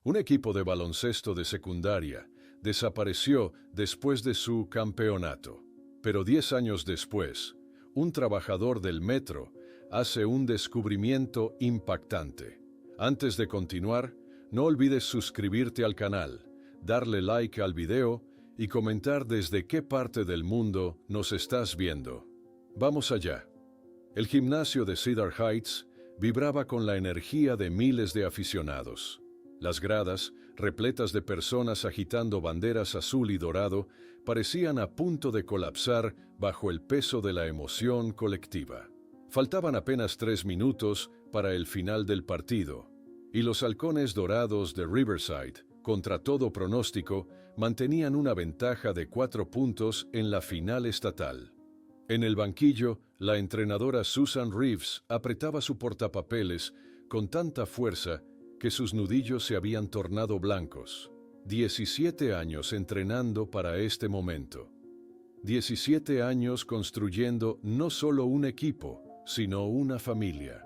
Un equipo de baloncesto de secundaria desapareció después de su campeonato. Pero 10 años después, un trabajador del metro hace un descubrimiento impactante. Antes de continuar, no olvides suscribirte al canal, darle like al video y comentar desde qué parte del mundo nos estás viendo. Vamos allá. El gimnasio de Cedar Heights vibraba con la energía de miles de aficionados. Las gradas, repletas de personas agitando banderas azul y dorado, parecían a punto de colapsar bajo el peso de la emoción colectiva. Faltaban apenas 3 minutos para el final del partido, y los halcones dorados de Riverside, contra todo pronóstico, mantenían una ventaja de 4 puntos en la final estatal. En el banquillo, la entrenadora Susan Reeves apretaba su portapapeles con tanta fuerza que sus nudillos se habían tornado blancos. 17 años entrenando para este momento. 17 años construyendo no solo un equipo, sino una familia.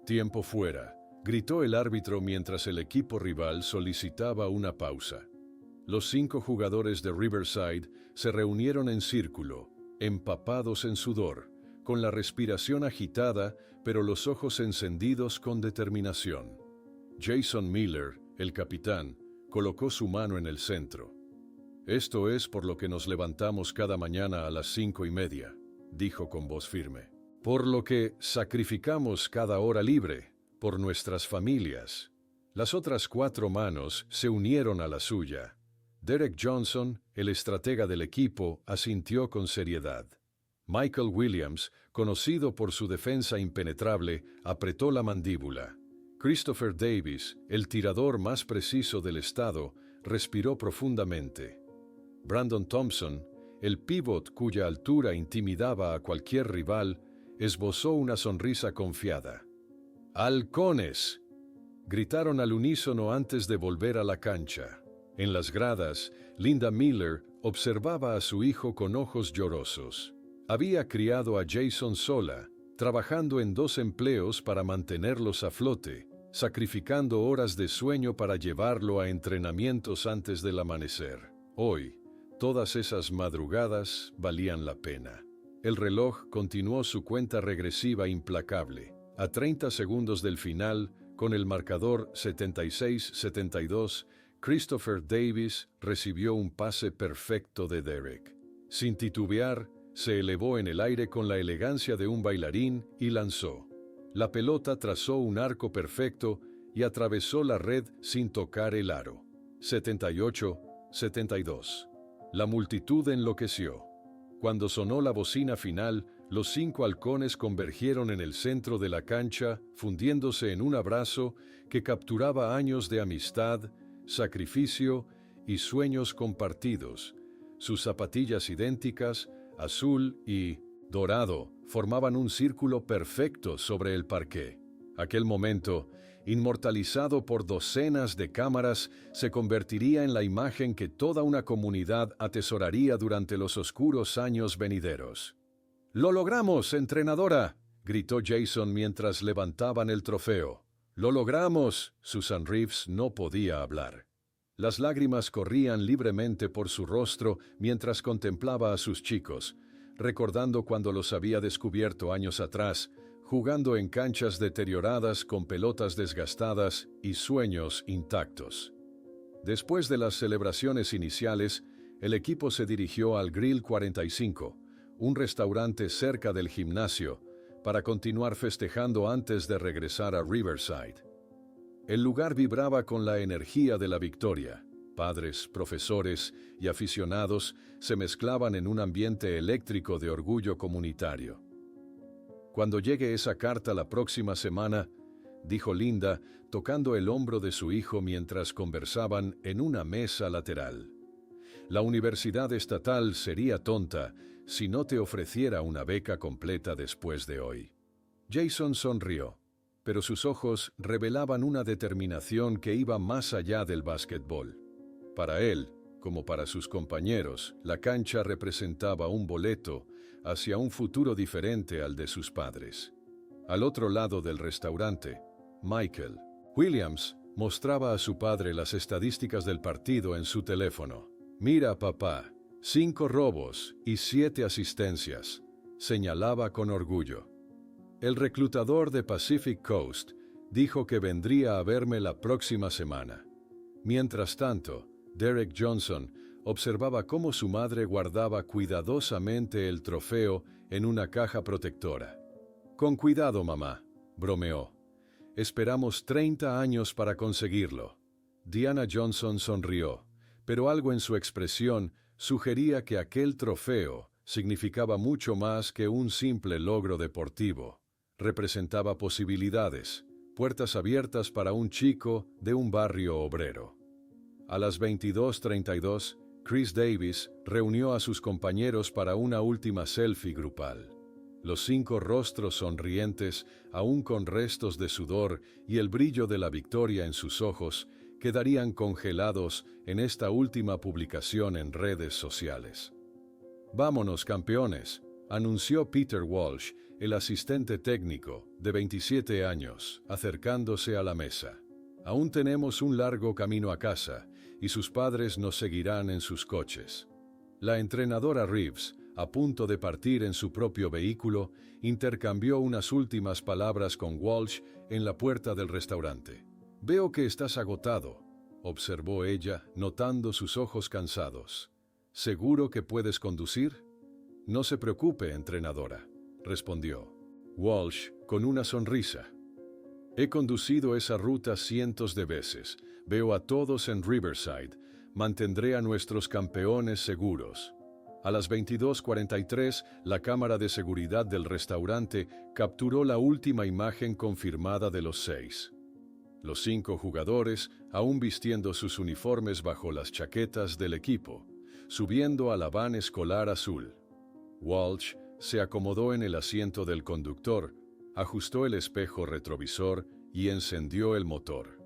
Tiempo fuera, gritó el árbitro mientras el equipo rival solicitaba una pausa. Los 5 jugadores de Riverside se reunieron en círculo, empapados en sudor, con la respiración agitada, pero los ojos encendidos con determinación. Jason Miller, el capitán, colocó su mano en el centro. «Esto es por lo que nos levantamos cada mañana a las 5:30», dijo con voz firme. «Por lo que sacrificamos cada hora libre, por nuestras familias». Las otras 4 manos se unieron a la suya. Derek Johnson, el estratega del equipo, asintió con seriedad. Michael Williams, conocido por su defensa impenetrable, apretó la mandíbula. Christopher Davis, el tirador más preciso del estado, respiró profundamente. Brandon Thompson, el pívot cuya altura intimidaba a cualquier rival, esbozó una sonrisa confiada. «¡Halcones!», gritaron al unísono antes de volver a la cancha. En las gradas, Linda Miller observaba a su hijo con ojos llorosos. Había criado a Jason sola, trabajando en 2 empleos para mantenerlos a flote, sacrificando horas de sueño para llevarlo a entrenamientos antes del amanecer. Hoy, todas esas madrugadas valían la pena. El reloj continuó su cuenta regresiva implacable. A 30 segundos del final, con el marcador 76-72, Christopher Davis recibió un pase perfecto de Derek. Sin titubear, se elevó en el aire con la elegancia de un bailarín y lanzó. La pelota trazó un arco perfecto y atravesó la red sin tocar el aro. 78-72. La multitud enloqueció. Cuando sonó la bocina final, los 5 halcones convergieron en el centro de la cancha, fundiéndose en un abrazo que capturaba años de amistad, sacrificio y sueños compartidos. Sus zapatillas idénticas, azul y dorado, formaban un círculo perfecto sobre el parqué. Aquel momento, inmortalizado por docenas de cámaras, se convertiría en la imagen que toda una comunidad atesoraría durante los oscuros años venideros. «¡Lo logramos, entrenadora!», gritó Jason mientras levantaban el trofeo. «¡Lo logramos!». Susan Reeves no podía hablar. Las lágrimas corrían libremente por su rostro mientras contemplaba a sus chicos, recordando cuando los había descubierto años atrás, jugando en canchas deterioradas con pelotas desgastadas y sueños intactos. Después de las celebraciones iniciales, el equipo se dirigió al Grill 45, un restaurante cerca del gimnasio, para continuar festejando antes de regresar a Riverside. El lugar vibraba con la energía de la victoria. Padres, profesores y aficionados se mezclaban en un ambiente eléctrico de orgullo comunitario. «Cuando llegue esa carta la próxima semana», dijo Linda, tocando el hombro de su hijo mientras conversaban en una mesa lateral. «La universidad estatal sería tonta si no te ofreciera una beca completa después de hoy». Jason sonrió, pero sus ojos revelaban una determinación que iba más allá del básquetbol. Para él, como para sus compañeros, la cancha representaba un boleto hacia un futuro diferente al de sus padres. Al otro lado del restaurante, Michael Williams Mostraba a su padre las estadísticas del partido en su teléfono. «Mira, papá, 5 robos y 7 asistencias», señalaba con orgullo. El reclutador de Pacific Coast dijo que vendría a verme la próxima semana. Mientras tanto, Derek Johnson observaba cómo su madre guardaba cuidadosamente el trofeo en una caja protectora. «Con cuidado, mamá», bromeó. «Esperamos 30 años para conseguirlo». Diana Johnson sonrió, pero algo en su expresión sugería que aquel trofeo significaba mucho más que un simple logro deportivo. Representaba posibilidades, puertas abiertas para un chico de un barrio obrero. A las 22:32, Chris Davis reunió a sus compañeros para una última selfie grupal. Los 5 rostros sonrientes, aún con restos de sudor y el brillo de la victoria en sus ojos, quedarían congelados en esta última publicación en redes sociales. «Vámonos, campeones», anunció Peter Walsh, el asistente técnico, de 27 años, acercándose a la mesa. «Aún tenemos un largo camino a casa, y sus padres nos seguirán en sus coches». La entrenadora Reeves, a punto de partir en su propio vehículo, intercambió unas últimas palabras con Walsh en la puerta del restaurante. «Veo que estás agotado», observó ella, notando sus ojos cansados. «¿Seguro que puedes conducir?» «No se preocupe, entrenadora», respondió Walsh con una sonrisa. «He conducido esa ruta cientos de veces. Veo a todos en Riverside. Mantendré a nuestros campeones seguros». A las 22:43, la cámara de seguridad del restaurante capturó la última imagen confirmada de los 6. Los 5 jugadores, aún vistiendo sus uniformes bajo las chaquetas del equipo, subiendo a la van escolar azul. Walsh se acomodó en el asiento del conductor, ajustó el espejo retrovisor y encendió el motor.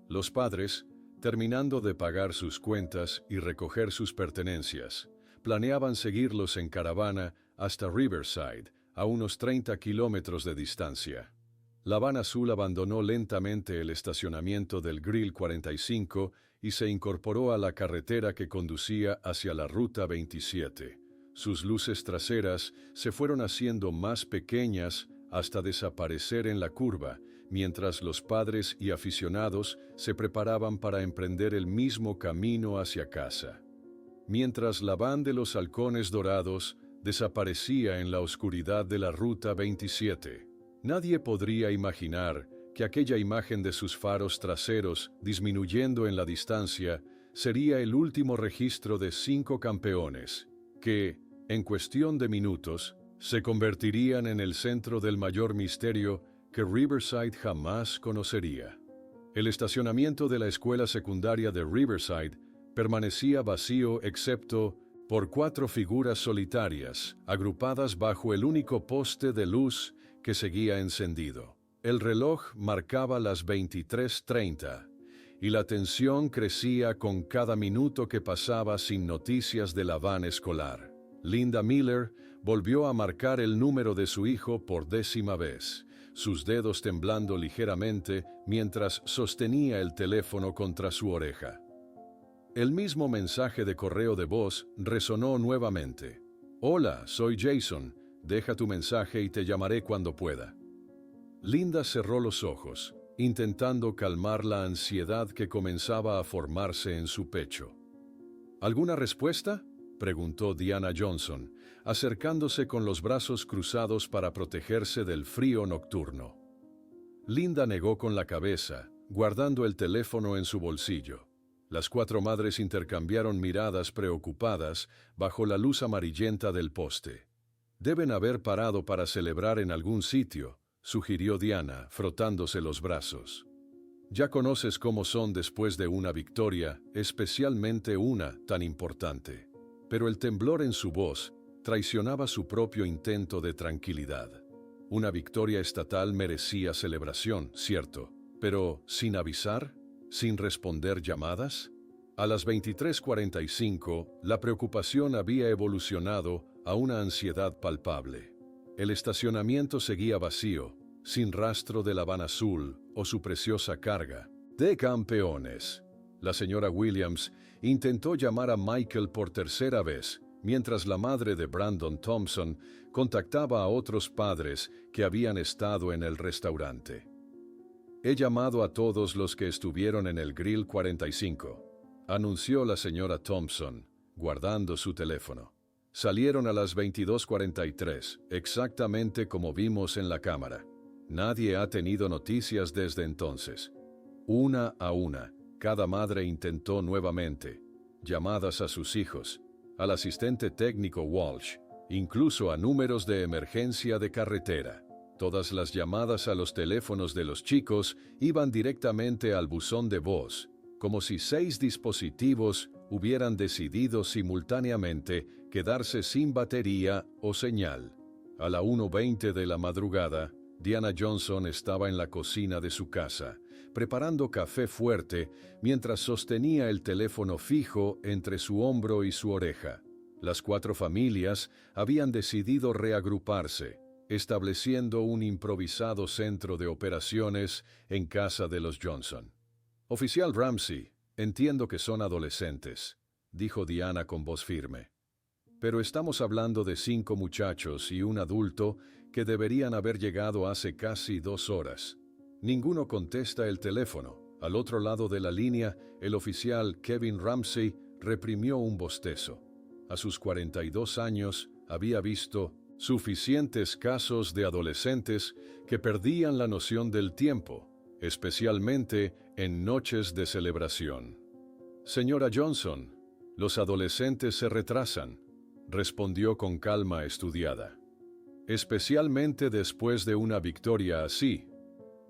Los padres, terminando de pagar sus cuentas y recoger sus pertenencias, planeaban seguirlos en caravana hasta Riverside, a unos 30 kilómetros de distancia. La van azul abandonó lentamente el estacionamiento del Grill 45 y se incorporó a la carretera que conducía hacia la Ruta 27. Sus luces traseras se fueron haciendo más pequeñas hasta desaparecer en la curva, mientras los padres y aficionados se preparaban para emprender el mismo camino hacia casa. Mientras la van de los halcones dorados desaparecía en la oscuridad de la Ruta 27, nadie podría imaginar que aquella imagen de sus faros traseros disminuyendo en la distancia sería el último registro de 5 campeones, que, en cuestión de minutos, se convertirían en el centro del mayor misterio que Riverside jamás conocería. El estacionamiento de la escuela secundaria de Riverside permanecía vacío excepto por 4 figuras solitarias, agrupadas bajo el único poste de luz que seguía encendido. El reloj marcaba las 23:30, y la tensión crecía con cada minuto que pasaba sin noticias de la van escolar. Linda Miller volvió a marcar el número de su hijo por 10ª vez, sus dedos temblando ligeramente mientras sostenía el teléfono contra su oreja. El mismo mensaje de correo de voz resonó nuevamente. «Hola, soy Jason. Deja tu mensaje y te llamaré cuando pueda». Linda cerró los ojos, intentando calmar la ansiedad que comenzaba a formarse en su pecho. «¿Alguna respuesta?», preguntó Diana Johnson, acercándose con los brazos cruzados para protegerse del frío nocturno. Linda negó con la cabeza, guardando el teléfono en su bolsillo. Las 4 madres intercambiaron miradas preocupadas bajo la luz amarillenta del poste. «Deben haber parado para celebrar en algún sitio», sugirió Diana, frotándose los brazos. «Ya conoces cómo son después de una victoria, especialmente una tan importante». Pero el temblor en su voz traicionaba su propio intento de tranquilidad. Una victoria estatal merecía celebración, cierto, pero ¿sin avisar? ¿Sin responder llamadas? A las 23:45, la preocupación había evolucionado a una ansiedad palpable. El estacionamiento seguía vacío, sin rastro de la van azul o su preciosa carga, De campeones. La señora Williams intentó llamar a Michael por tercera vez, mientras la madre de Brandon Thompson contactaba a otros padres que habían estado en el restaurante. He llamado a todos los que estuvieron en el Grill 45, anunció la señora Thompson, guardando su teléfono. Salieron a las 22:43, exactamente como vimos en la cámara. Nadie ha tenido noticias desde entonces. Una a una, cada madre intentó nuevamente, llamadas a sus hijos, al asistente técnico Walsh, incluso a números de emergencia de carretera. Todas las llamadas a los teléfonos de los chicos iban directamente al buzón de voz, como si 6 dispositivos hubieran decidido simultáneamente quedarse sin batería o señal. A la 1:20 de la madrugada, Diana Johnson estaba en la cocina de su casa, preparando café fuerte mientras sostenía el teléfono fijo entre su hombro y su oreja. Las 4 familias habían decidido reagruparse, estableciendo un improvisado centro de operaciones en casa de los Johnson. Oficial Ramsey, entiendo que son adolescentes, dijo Diana con voz firme. Pero estamos hablando de 5 muchachos y un adulto que deberían haber llegado hace casi 2 horas. Ninguno contesta el teléfono. Al otro lado de la línea, el oficial Kevin Ramsey reprimió un bostezo. A sus 42 años, había visto suficientes casos de adolescentes que perdían la noción del tiempo, especialmente en noches de celebración. Señora Johnson, los adolescentes se retrasan, respondió con calma estudiada. Especialmente después de una victoria así.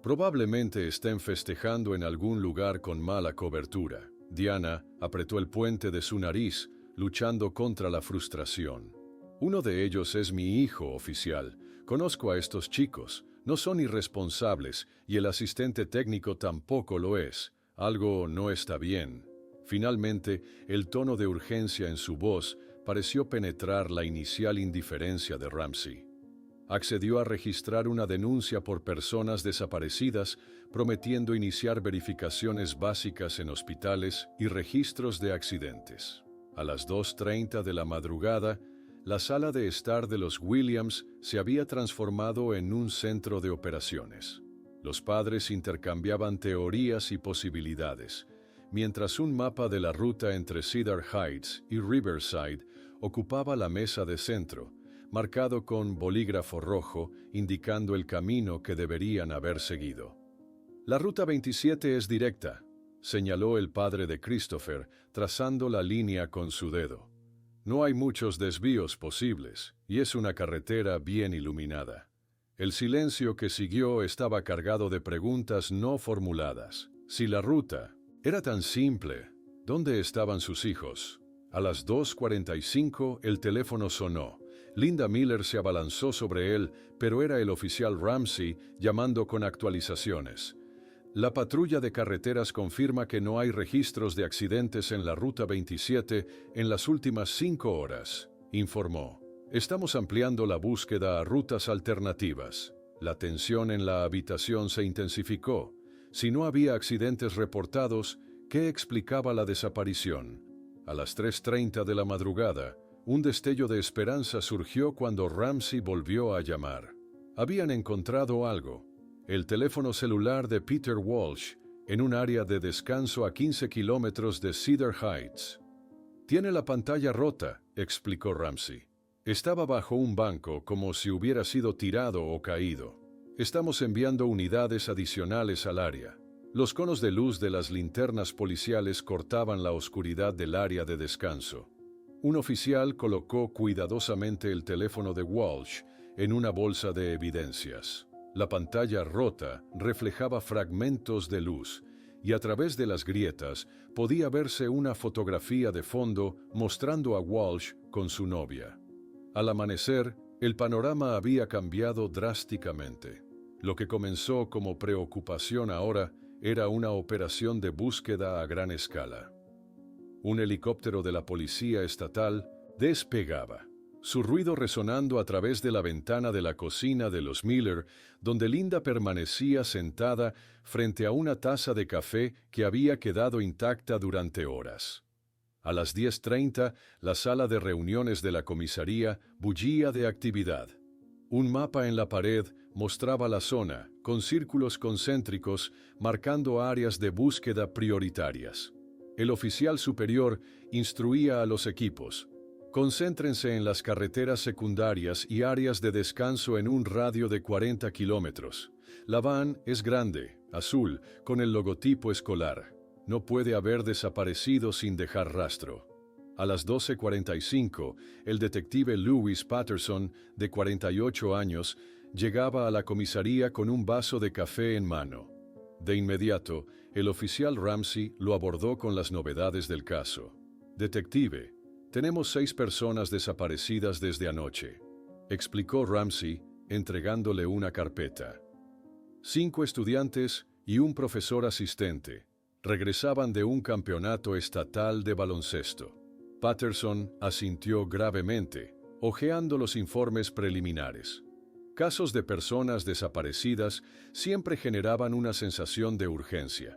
Probablemente estén festejando en algún lugar con mala cobertura. Diana apretó el puente de su nariz, luchando contra la frustración. Uno de ellos es mi hijo, oficial. Conozco a estos chicos. No son irresponsables y el asistente técnico tampoco lo es. Algo no está bien. Finalmente, el tono de urgencia en su voz pareció penetrar la inicial indiferencia de Ramsey. Accedió a registrar una denuncia por personas desaparecidas, prometiendo iniciar verificaciones básicas en hospitales y registros de accidentes. A las 2:30 de la madrugada, la sala de estar de los Williams se había transformado en un centro de operaciones. Los padres intercambiaban teorías y posibilidades, mientras un mapa de la ruta entre Cedar Heights y Riverside ocupaba la mesa de centro, marcado con bolígrafo rojo, indicando el camino que deberían haber seguido. La ruta 27 es directa, señaló el padre de Christopher, trazando la línea con su dedo. No hay muchos desvíos posibles, y es una carretera bien iluminada. El silencio que siguió estaba cargado de preguntas no formuladas. Si la ruta era tan simple, ¿dónde estaban sus hijos? A las 2:45 el teléfono sonó. Linda Miller se abalanzó sobre él, pero era el oficial Ramsey llamando con actualizaciones. La patrulla de carreteras confirma que no hay registros de accidentes en la Ruta 27 en las últimas 5 horas, informó. Estamos ampliando la búsqueda a rutas alternativas. La tensión en la habitación se intensificó. Si no había accidentes reportados, ¿qué explicaba la desaparición? A las 3:30 de la madrugada, un destello de esperanza surgió cuando Ramsey volvió a llamar. Habían encontrado algo. El teléfono celular de Peter Walsh, en un área de descanso a 15 kilómetros de Cedar Heights. Tiene la pantalla rota, explicó Ramsey. Estaba bajo un banco como si hubiera sido tirado o caído. Estamos enviando unidades adicionales al área. Los conos de luz de las linternas policiales cortaban la oscuridad del área de descanso. Un oficial colocó cuidadosamente el teléfono de Walsh en una bolsa de evidencias. La pantalla rota reflejaba fragmentos de luz y a través de las grietas podía verse una fotografía de fondo mostrando a Walsh con su novia. Al amanecer, el panorama había cambiado drásticamente. Lo que comenzó como preocupación ahora era una operación de búsqueda a gran escala. Un helicóptero de la policía estatal despegaba. su ruido resonando a través de la ventana de la cocina de los Miller, donde Linda permanecía sentada frente a una taza de café que había quedado intacta durante horas. A las 10:30, la sala de reuniones de la comisaría bullía de actividad. Un mapa en la pared mostraba la zona, con círculos concéntricos marcando áreas de búsqueda prioritarias. El oficial superior instruía a los equipos: concéntrense en las carreteras secundarias y áreas de descanso en un radio de 40 kilómetros. La van es grande, azul, con el logotipo escolar. No puede haber desaparecido sin dejar rastro. A las 12:45, el detective Lewis Patterson, de 48 años, llegaba a la comisaría con un vaso de café en mano. De inmediato, el oficial Ramsey lo abordó con las novedades del caso. «Detective, tenemos 6 personas desaparecidas desde anoche», explicó Ramsey, entregándole una carpeta. 5 estudiantes y un profesor asistente regresaban de un campeonato estatal de baloncesto. Patterson asintió gravemente, hojeando los informes preliminares. Casos de personas desaparecidas siempre generaban una sensación de urgencia,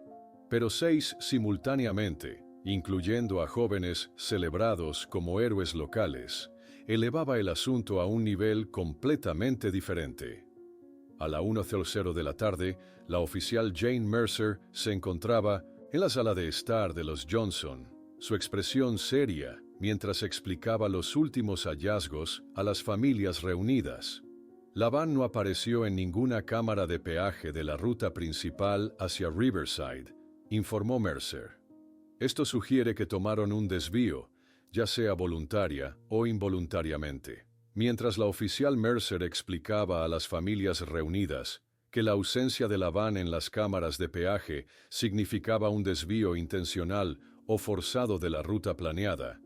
pero 6 simultáneamente, incluyendo a jóvenes celebrados como héroes locales, elevaba el asunto a un nivel completamente diferente. A la 1:00 de la tarde, la oficial Jane Mercer se encontraba en la sala de estar de los Johnson, su expresión seria mientras explicaba los últimos hallazgos a las familias reunidas. La van no apareció en ninguna cámara de peaje de la ruta principal hacia Riverside, informó Mercer. Esto sugiere que tomaron un desvío, ya sea voluntaria o involuntariamente. Mientras la oficial Mercer explicaba a las familias reunidas que la ausencia de la van en las cámaras de peaje significaba un desvío intencional o forzado de la ruta planeada,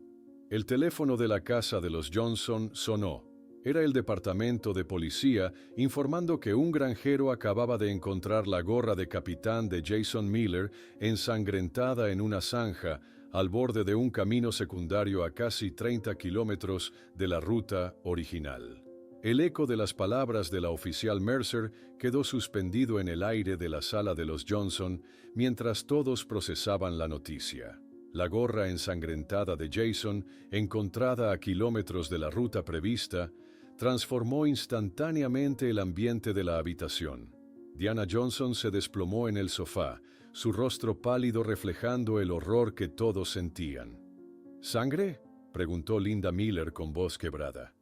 el teléfono de la casa de los Johnson sonó. Era el departamento de policía informando que un granjero acababa de encontrar la gorra de capitán de Jason Miller ensangrentada en una zanja al borde de un camino secundario a casi 30 kilómetros de la ruta original. El eco de las palabras de la oficial Mercer quedó suspendido en el aire de la sala de los Johnson mientras todos procesaban la noticia. La gorra ensangrentada de Jason, encontrada a kilómetros de la ruta prevista, transformó instantáneamente el ambiente de la habitación. Diana Johnson se desplomó en el sofá, su rostro pálido reflejando el horror que todos sentían. ¿Sangre?, preguntó Linda Miller con voz quebrada.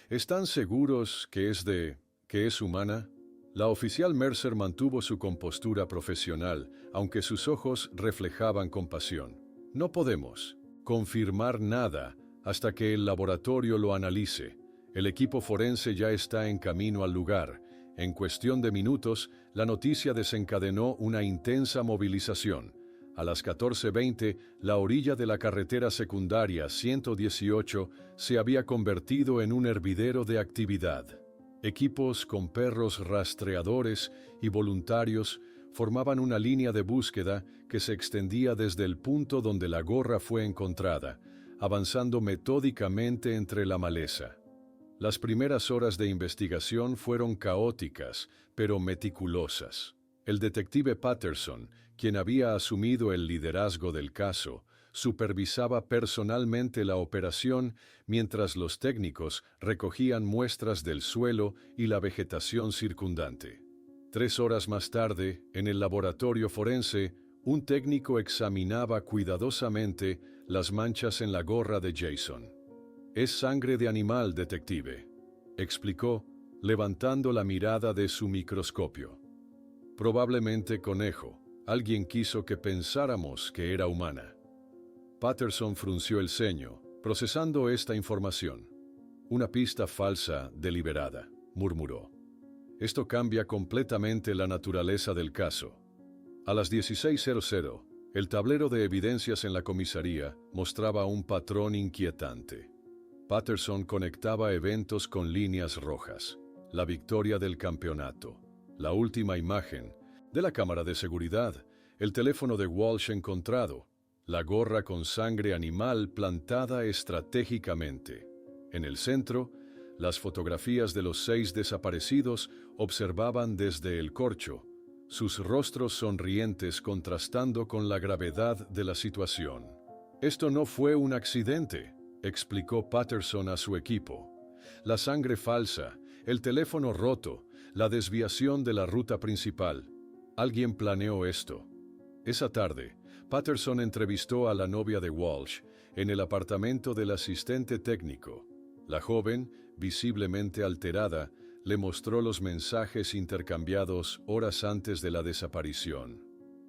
¿Están seguros que es humana? La oficial Mercer mantuvo su compostura profesional, aunque sus ojos reflejaban compasión. No podemos confirmar nada hasta que el laboratorio lo analice. El equipo forense ya está en camino al lugar. En cuestión de minutos, la noticia desencadenó una intensa movilización. A las 14:20, la orilla de la carretera secundaria 118 se había convertido en un hervidero de actividad. Equipos con perros rastreadores y voluntarios formaban una línea de búsqueda que se extendía desde el punto donde la gorra fue encontrada, avanzando metódicamente entre la maleza. Las primeras horas de investigación fueron caóticas, pero meticulosas. El detective Patterson, quien había asumido el liderazgo del caso, supervisaba personalmente la operación mientras los técnicos recogían muestras del suelo y la vegetación circundante. 3 horas más tarde, en el laboratorio forense, un técnico examinaba cuidadosamente las manchas en la gorra de Jason. «Es sangre de animal, detective», explicó, levantando la mirada de su microscopio. «Probablemente conejo. Alguien quiso que pensáramos que era humana». Patterson frunció el ceño, procesando esta información. «Una pista falsa deliberada», murmuró. «Esto cambia completamente la naturaleza del caso». A las 16:00, el tablero de evidencias en la comisaría mostraba un patrón inquietante. Patterson conectaba eventos con líneas rojas. La victoria del campeonato, la última imagen, de la cámara de seguridad, el teléfono de Walsh encontrado, la gorra con sangre animal plantada estratégicamente. En el centro, las fotografías de los 6 desaparecidos observaban desde el corcho, sus rostros sonrientes contrastando con la gravedad de la situación. «Esto no fue un accidente», explicó Patterson a su equipo. «La sangre falsa, el teléfono roto, la desviación de la ruta principal. Alguien planeó esto». Esa tarde, Patterson entrevistó a la novia de Walsh en el apartamento del asistente técnico. La joven, visiblemente alterada, le mostró los mensajes intercambiados horas antes de la desaparición.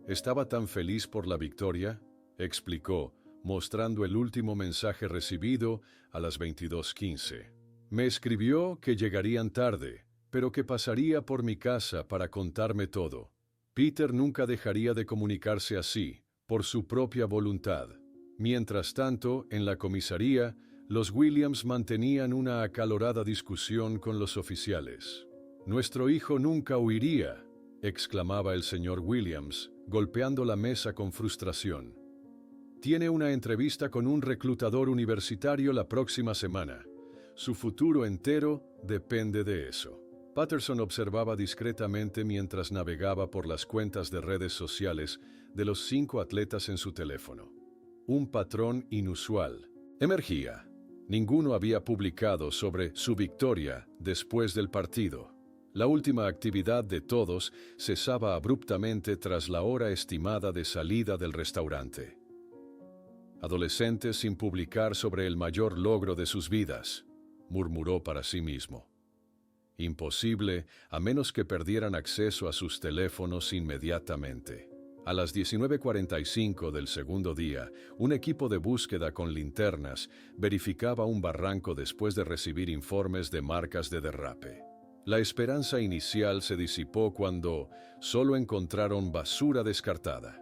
«Estaba tan feliz por la victoria», explicó, mostrando el último mensaje recibido a las 22:15. «Me escribió que llegarían tarde, pero que pasaría por mi casa para contarme todo. Peter nunca dejaría de comunicarse así, por su propia voluntad». Mientras tanto, en la comisaría, los Williams mantenían una acalorada discusión con los oficiales. «Nuestro hijo nunca huiría», exclamaba el señor Williams, golpeando la mesa con frustración. «Tiene una entrevista con un reclutador universitario la próxima semana. Su futuro entero depende de eso». Patterson observaba discretamente mientras navegaba por las cuentas de redes sociales de los 5 atletas en su teléfono. Un patrón inusual emergía. Ninguno había publicado sobre su victoria después del partido. La última actividad de todos cesaba abruptamente tras la hora estimada de salida del restaurante. «Adolescentes sin publicar sobre el mayor logro de sus vidas», murmuró para sí mismo. «Imposible, a menos que perdieran acceso a sus teléfonos inmediatamente». A las 19:45 del segundo día, un equipo de búsqueda con linternas verificaba un barranco después de recibir informes de marcas de derrape. La esperanza inicial se disipó cuando solo encontraron basura descartada.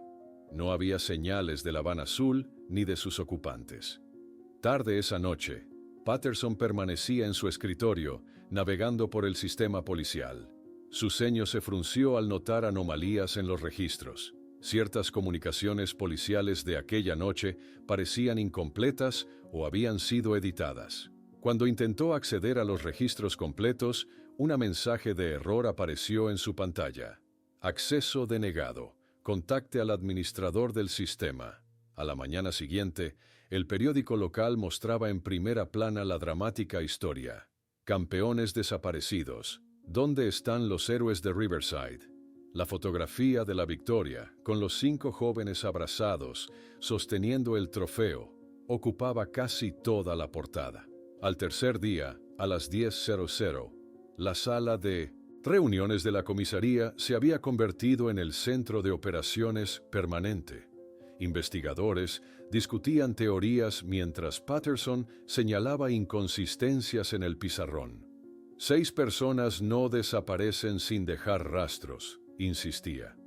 No había señales de la van azul ni de sus ocupantes. Tarde esa noche, Patterson permanecía en su escritorio, navegando por el sistema policial. Su ceño se frunció al notar anomalías en los registros. Ciertas comunicaciones policiales de aquella noche parecían incompletas o habían sido editadas. Cuando intentó acceder a los registros completos, un mensaje de error apareció en su pantalla. «Acceso denegado. Contacte al administrador del sistema». A la mañana siguiente, el periódico local mostraba en primera plana la dramática historia. «Campeones desaparecidos. ¿Dónde están los héroes de Riverside?». La fotografía de la victoria, con los 5 jóvenes abrazados, sosteniendo el trofeo, ocupaba casi toda la portada. Al tercer día, a las 10:00, la sala de reuniones de la comisaría se había convertido en el centro de operaciones permanente. Investigadores discutían teorías mientras Patterson señalaba inconsistencias en el pizarrón. 6 personas no desaparecen sin dejar rastros, insistía.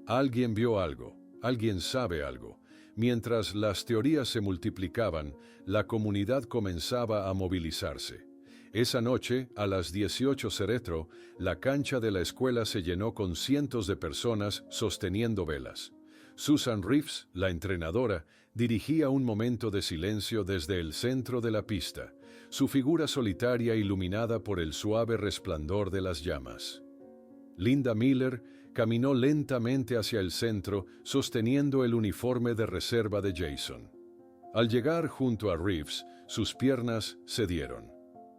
Alguien vio algo, alguien sabe algo. Mientras las teorías se multiplicaban, la comunidad comenzaba a movilizarse. Esa noche, a las 18:00, la cancha de la escuela se llenó con cientos de personas sosteniendo velas. Susan Reeves, la entrenadora, dirigía un momento de silencio desde el centro de la pista, su figura solitaria iluminada por el suave resplandor de las llamas. Linda Miller caminó lentamente hacia el centro, sosteniendo el uniforme de reserva de Jason. Al llegar junto a Reeves, sus piernas cedieron.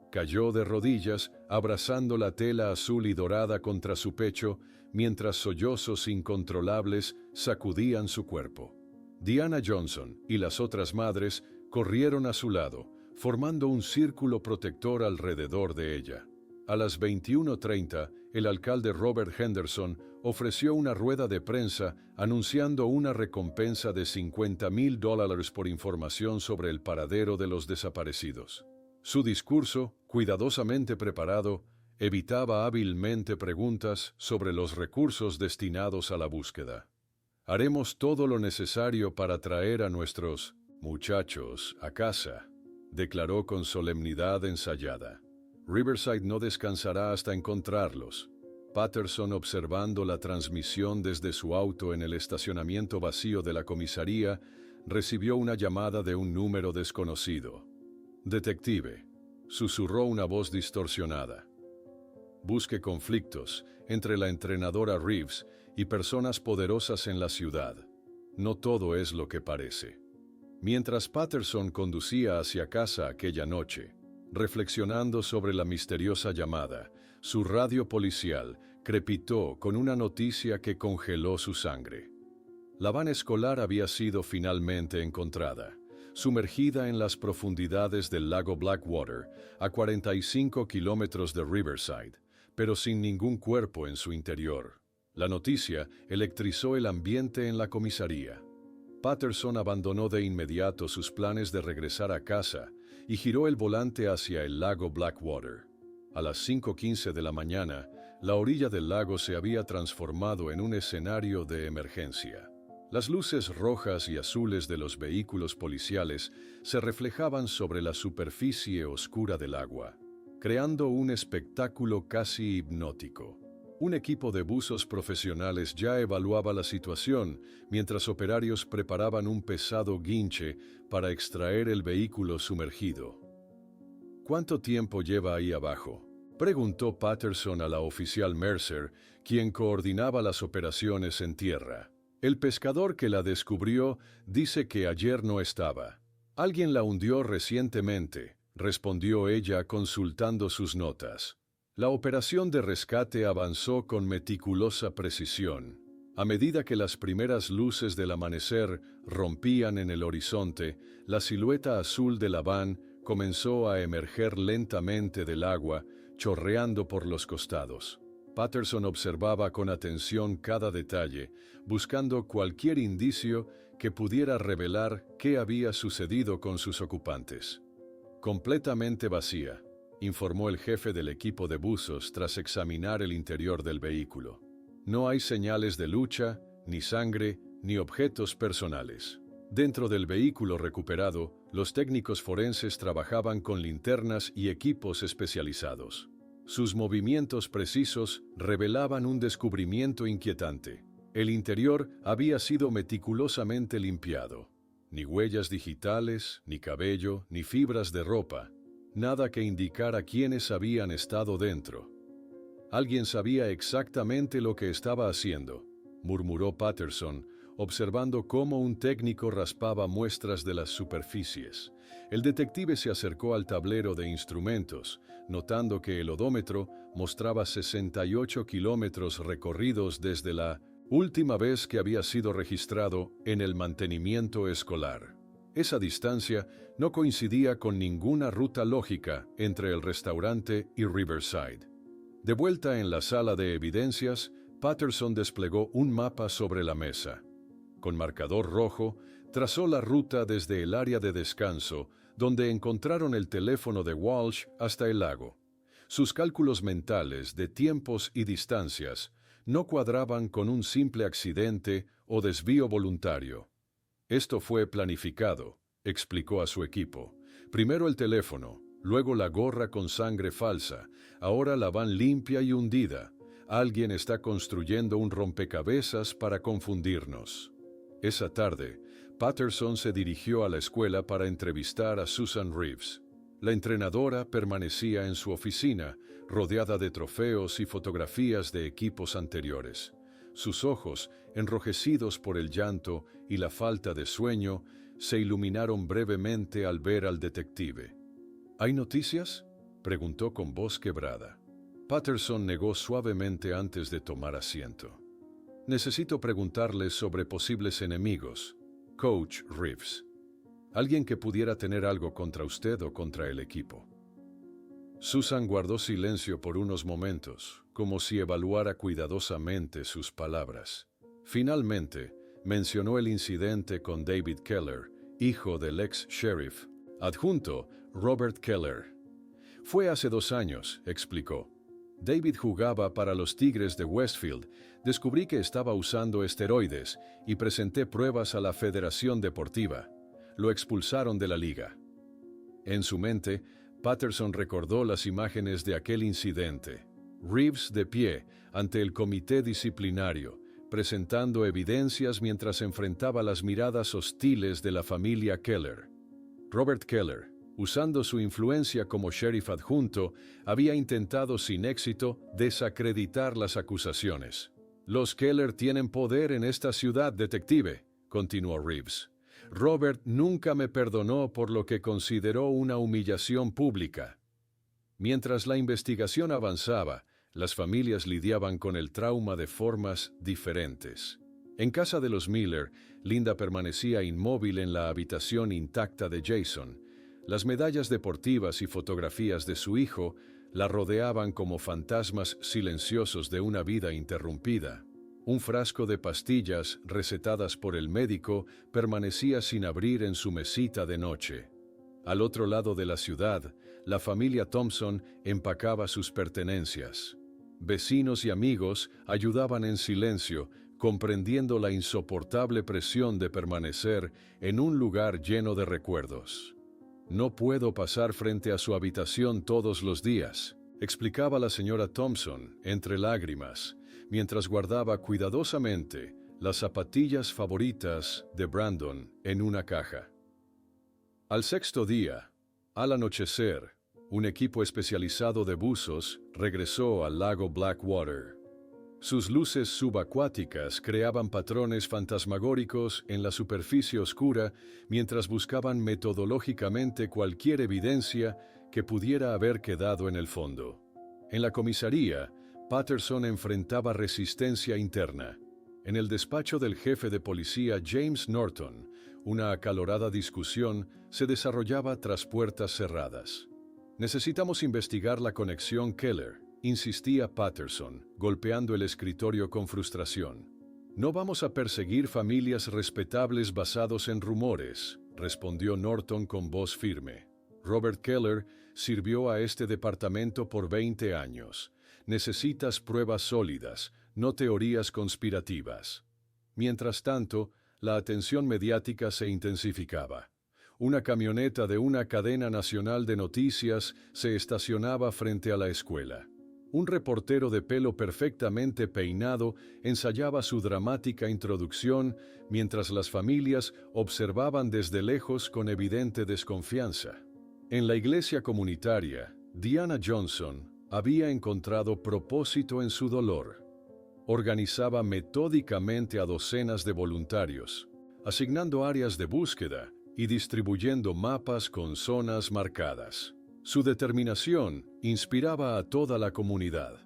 Cayó de rodillas, abrazando la tela azul y dorada contra su pecho, mientras sollozos incontrolables sacudían su cuerpo. Diana Johnson y las otras madres corrieron a su lado, formando un círculo protector alrededor de ella. A las 21:30, el alcalde Robert Henderson ofreció una rueda de prensa anunciando una recompensa de $50,000 por información sobre el paradero de los desaparecidos. Su discurso, cuidadosamente preparado, evitaba hábilmente preguntas sobre los recursos destinados a la búsqueda. «Haremos todo lo necesario para traer a nuestros muchachos a casa», declaró con solemnidad ensayada. «Riverside no descansará hasta encontrarlos». Patterson, observando la transmisión desde su auto en el estacionamiento vacío de la comisaría, recibió una llamada de un número desconocido. «Detective, susurró una voz distorsionada. Busque conflictos entre la entrenadora Reeves y personas poderosas en la ciudad. No todo es lo que parece. Mientras Patterson conducía hacia casa aquella noche, reflexionando sobre la misteriosa llamada, su radio policial crepitó con una noticia que congeló su sangre. La van escolar había sido finalmente encontrada, sumergida en las profundidades del lago Blackwater, a 45 kilómetros de Riverside, pero sin ningún cuerpo en su interior. La noticia electrizó el ambiente en la comisaría. Patterson abandonó de inmediato sus planes de regresar a casa y giró el volante hacia el lago Blackwater. A las 5:15 de la mañana, la orilla del lago se había transformado en un escenario de emergencia. Las luces rojas y azules de los vehículos policiales se reflejaban sobre la superficie oscura del agua, creando un espectáculo casi hipnótico. Un equipo de buzos profesionales ya evaluaba la situación, mientras operarios preparaban un pesado guinche para extraer el vehículo sumergido. ¿Cuánto tiempo lleva ahí abajo?, preguntó Patterson a la oficial Mercer, quien coordinaba las operaciones en tierra. El pescador que la descubrió dice que ayer no estaba. Alguien la hundió recientemente, respondió ella consultando sus notas. La operación de rescate avanzó con meticulosa precisión. A medida que las primeras luces del amanecer rompían en el horizonte, la silueta azul de la van comenzó a emerger lentamente del agua, chorreando por los costados. Patterson observaba con atención cada detalle, buscando cualquier indicio que pudiera revelar qué había sucedido con sus ocupantes. Completamente vacía, informó el jefe del equipo de buzos tras examinar el interior del vehículo. No hay señales de lucha, ni sangre, ni objetos personales. Dentro del vehículo recuperado, los técnicos forenses trabajaban con linternas y equipos especializados. Sus movimientos precisos revelaban un descubrimiento inquietante. El interior había sido meticulosamente limpiado. Ni huellas digitales, ni cabello, ni fibras de ropa. Nada que indicara quiénes habían estado dentro. Alguien sabía exactamente lo que estaba haciendo, murmuró Patterson, observando cómo un técnico raspaba muestras de las superficies. El detective se acercó al tablero de instrumentos, notando que el odómetro mostraba 68 kilómetros recorridos desde la última vez que había sido registrado en el mantenimiento escolar. Esa distancia no coincidía con ninguna ruta lógica entre el restaurante y Riverside. De vuelta en la sala de evidencias, Patterson desplegó un mapa sobre la mesa. Con marcador rojo, trazó la ruta desde el área de descanso, donde encontraron el teléfono de Walsh, hasta el lago. Sus cálculos mentales de tiempos y distancias no cuadraban con un simple accidente o desvío voluntario. Esto fue planificado, explicó a su equipo. Primero el teléfono, luego la gorra con sangre falsa, ahora la van limpia y hundida. Alguien está construyendo un rompecabezas para confundirnos. Esa tarde, Patterson se dirigió a la escuela para entrevistar a Susan Reeves. La entrenadora permanecía en su oficina, rodeada de trofeos y fotografías de equipos anteriores. Sus ojos, enrojecidos por el llanto y la falta de sueño, se iluminaron brevemente al ver al detective. ¿Hay noticias?, preguntó con voz quebrada. Patterson negó suavemente antes de tomar asiento. Necesito preguntarle sobre posibles enemigos, Coach Reeves. Alguien que pudiera tener algo contra usted o contra el equipo. Susan guardó silencio por unos momentos, como si evaluara cuidadosamente sus palabras. Finalmente, mencionó el incidente con David Keller, hijo del ex-sheriff adjunto Robert Keller. Fue hace 2 años, explicó. David jugaba para los Tigres de Westfield. Descubrí que estaba usando esteroides y presenté pruebas a la Federación Deportiva. Lo expulsaron de la liga. En su mente, Patterson recordó las imágenes de aquel incidente. Reeves de pie ante el comité disciplinario, presentando evidencias mientras enfrentaba las miradas hostiles de la familia Keller. Robert Keller, Usando su influencia como sheriff adjunto, había intentado sin éxito desacreditar las acusaciones. «Los Keller tienen poder en esta ciudad, detective», continuó Reeves. «Robert nunca me perdonó por lo que consideró una humillación pública». Mientras la investigación avanzaba, las familias lidiaban con el trauma de formas diferentes. En casa de los Miller, Linda permanecía inmóvil en la habitación intacta de Jason. Las medallas deportivas y fotografías de su hijo la rodeaban como fantasmas silenciosos de una vida interrumpida. Un frasco de pastillas recetadas por el médico permanecía sin abrir en su mesita de noche. Al otro lado de la ciudad, la familia Thompson empacaba sus pertenencias. Vecinos y amigos ayudaban en silencio, comprendiendo la insoportable presión de permanecer en un lugar lleno de recuerdos. «No puedo pasar frente a su habitación todos los días», explicaba la señora Thompson, entre lágrimas, mientras guardaba cuidadosamente las zapatillas favoritas de Brandon en una caja. Al sexto día, al anochecer, un equipo especializado de buzos regresó al lago Blackwater. Sus luces subacuáticas creaban patrones fantasmagóricos en la superficie oscura mientras buscaban metodológicamente cualquier evidencia que pudiera haber quedado en el fondo. En la comisaría, Patterson enfrentaba resistencia interna. En el despacho del jefe de policía James Norton, una acalorada discusión se desarrollaba tras puertas cerradas. «Necesitamos investigar la conexión Keller», insistía Patterson, golpeando el escritorio con frustración. «No vamos a perseguir familias respetables basados en rumores», respondió Norton con voz firme. «Robert Keller sirvió a este departamento por 20 años. Necesitas pruebas sólidas, no teorías conspirativas». Mientras tanto, la atención mediática se intensificaba. Una camioneta de una cadena nacional de noticias se estacionaba frente a la escuela. Un reportero de pelo perfectamente peinado ensayaba su dramática introducción mientras las familias observaban desde lejos con evidente desconfianza. En la iglesia comunitaria, Diana Johnson había encontrado propósito en su dolor. Organizaba metódicamente a docenas de voluntarios, asignando áreas de búsqueda y distribuyendo mapas con zonas marcadas. Su determinación inspiraba a toda la comunidad.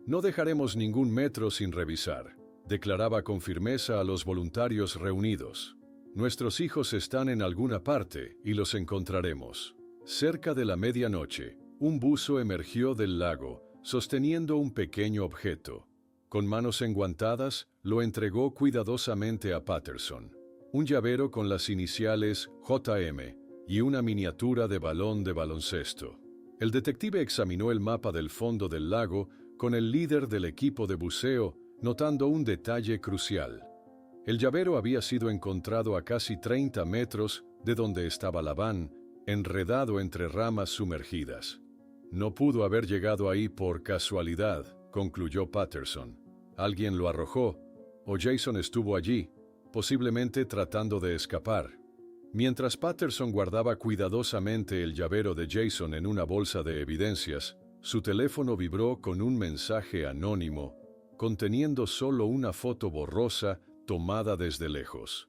«No dejaremos ningún metro sin revisar», declaraba con firmeza a los voluntarios reunidos. «Nuestros hijos están en alguna parte y los encontraremos». Cerca de la medianoche, un buzo emergió del lago, sosteniendo un pequeño objeto. Con manos enguantadas, lo entregó cuidadosamente a Patterson. Un llavero con las iniciales JM y una miniatura de balón de baloncesto. El detective examinó el mapa del fondo del lago con el líder del equipo de buceo, notando un detalle crucial. El llavero había sido encontrado a casi 30 metros de donde estaba la van, enredado entre ramas sumergidas. «No pudo haber llegado ahí por casualidad», concluyó Patterson. «Alguien lo arrojó, o Jason estuvo allí, posiblemente tratando de escapar». Mientras Patterson guardaba cuidadosamente el llavero de Jason en una bolsa de evidencias, su teléfono vibró con un mensaje anónimo, conteniendo solo una foto borrosa tomada desde lejos.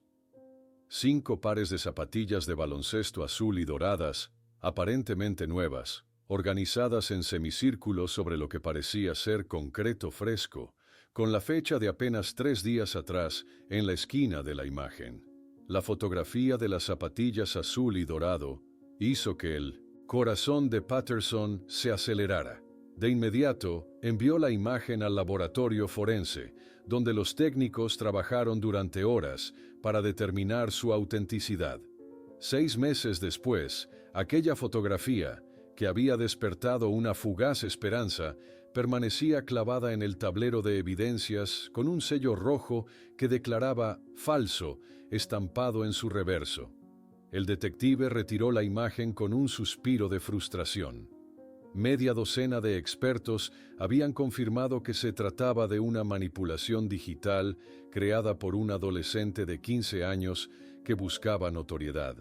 5 pares de zapatillas de baloncesto azul y doradas, aparentemente nuevas, organizadas en semicírculo sobre lo que parecía ser concreto fresco, con la fecha de apenas 3 días atrás en la esquina de la imagen. La fotografía de las zapatillas azul y dorado hizo que el corazón de Patterson se acelerara. De inmediato, envió la imagen al laboratorio forense, donde los técnicos trabajaron durante horas para determinar su autenticidad. 6 meses después, aquella fotografía, que había despertado una fugaz esperanza, permanecía clavada en el tablero de evidencias con un sello rojo que declaraba falso, estampado en su reverso. El detective retiró la imagen con un suspiro de frustración. Media docena de expertos habían confirmado que se trataba de una manipulación digital creada por un adolescente de 15 años que buscaba notoriedad.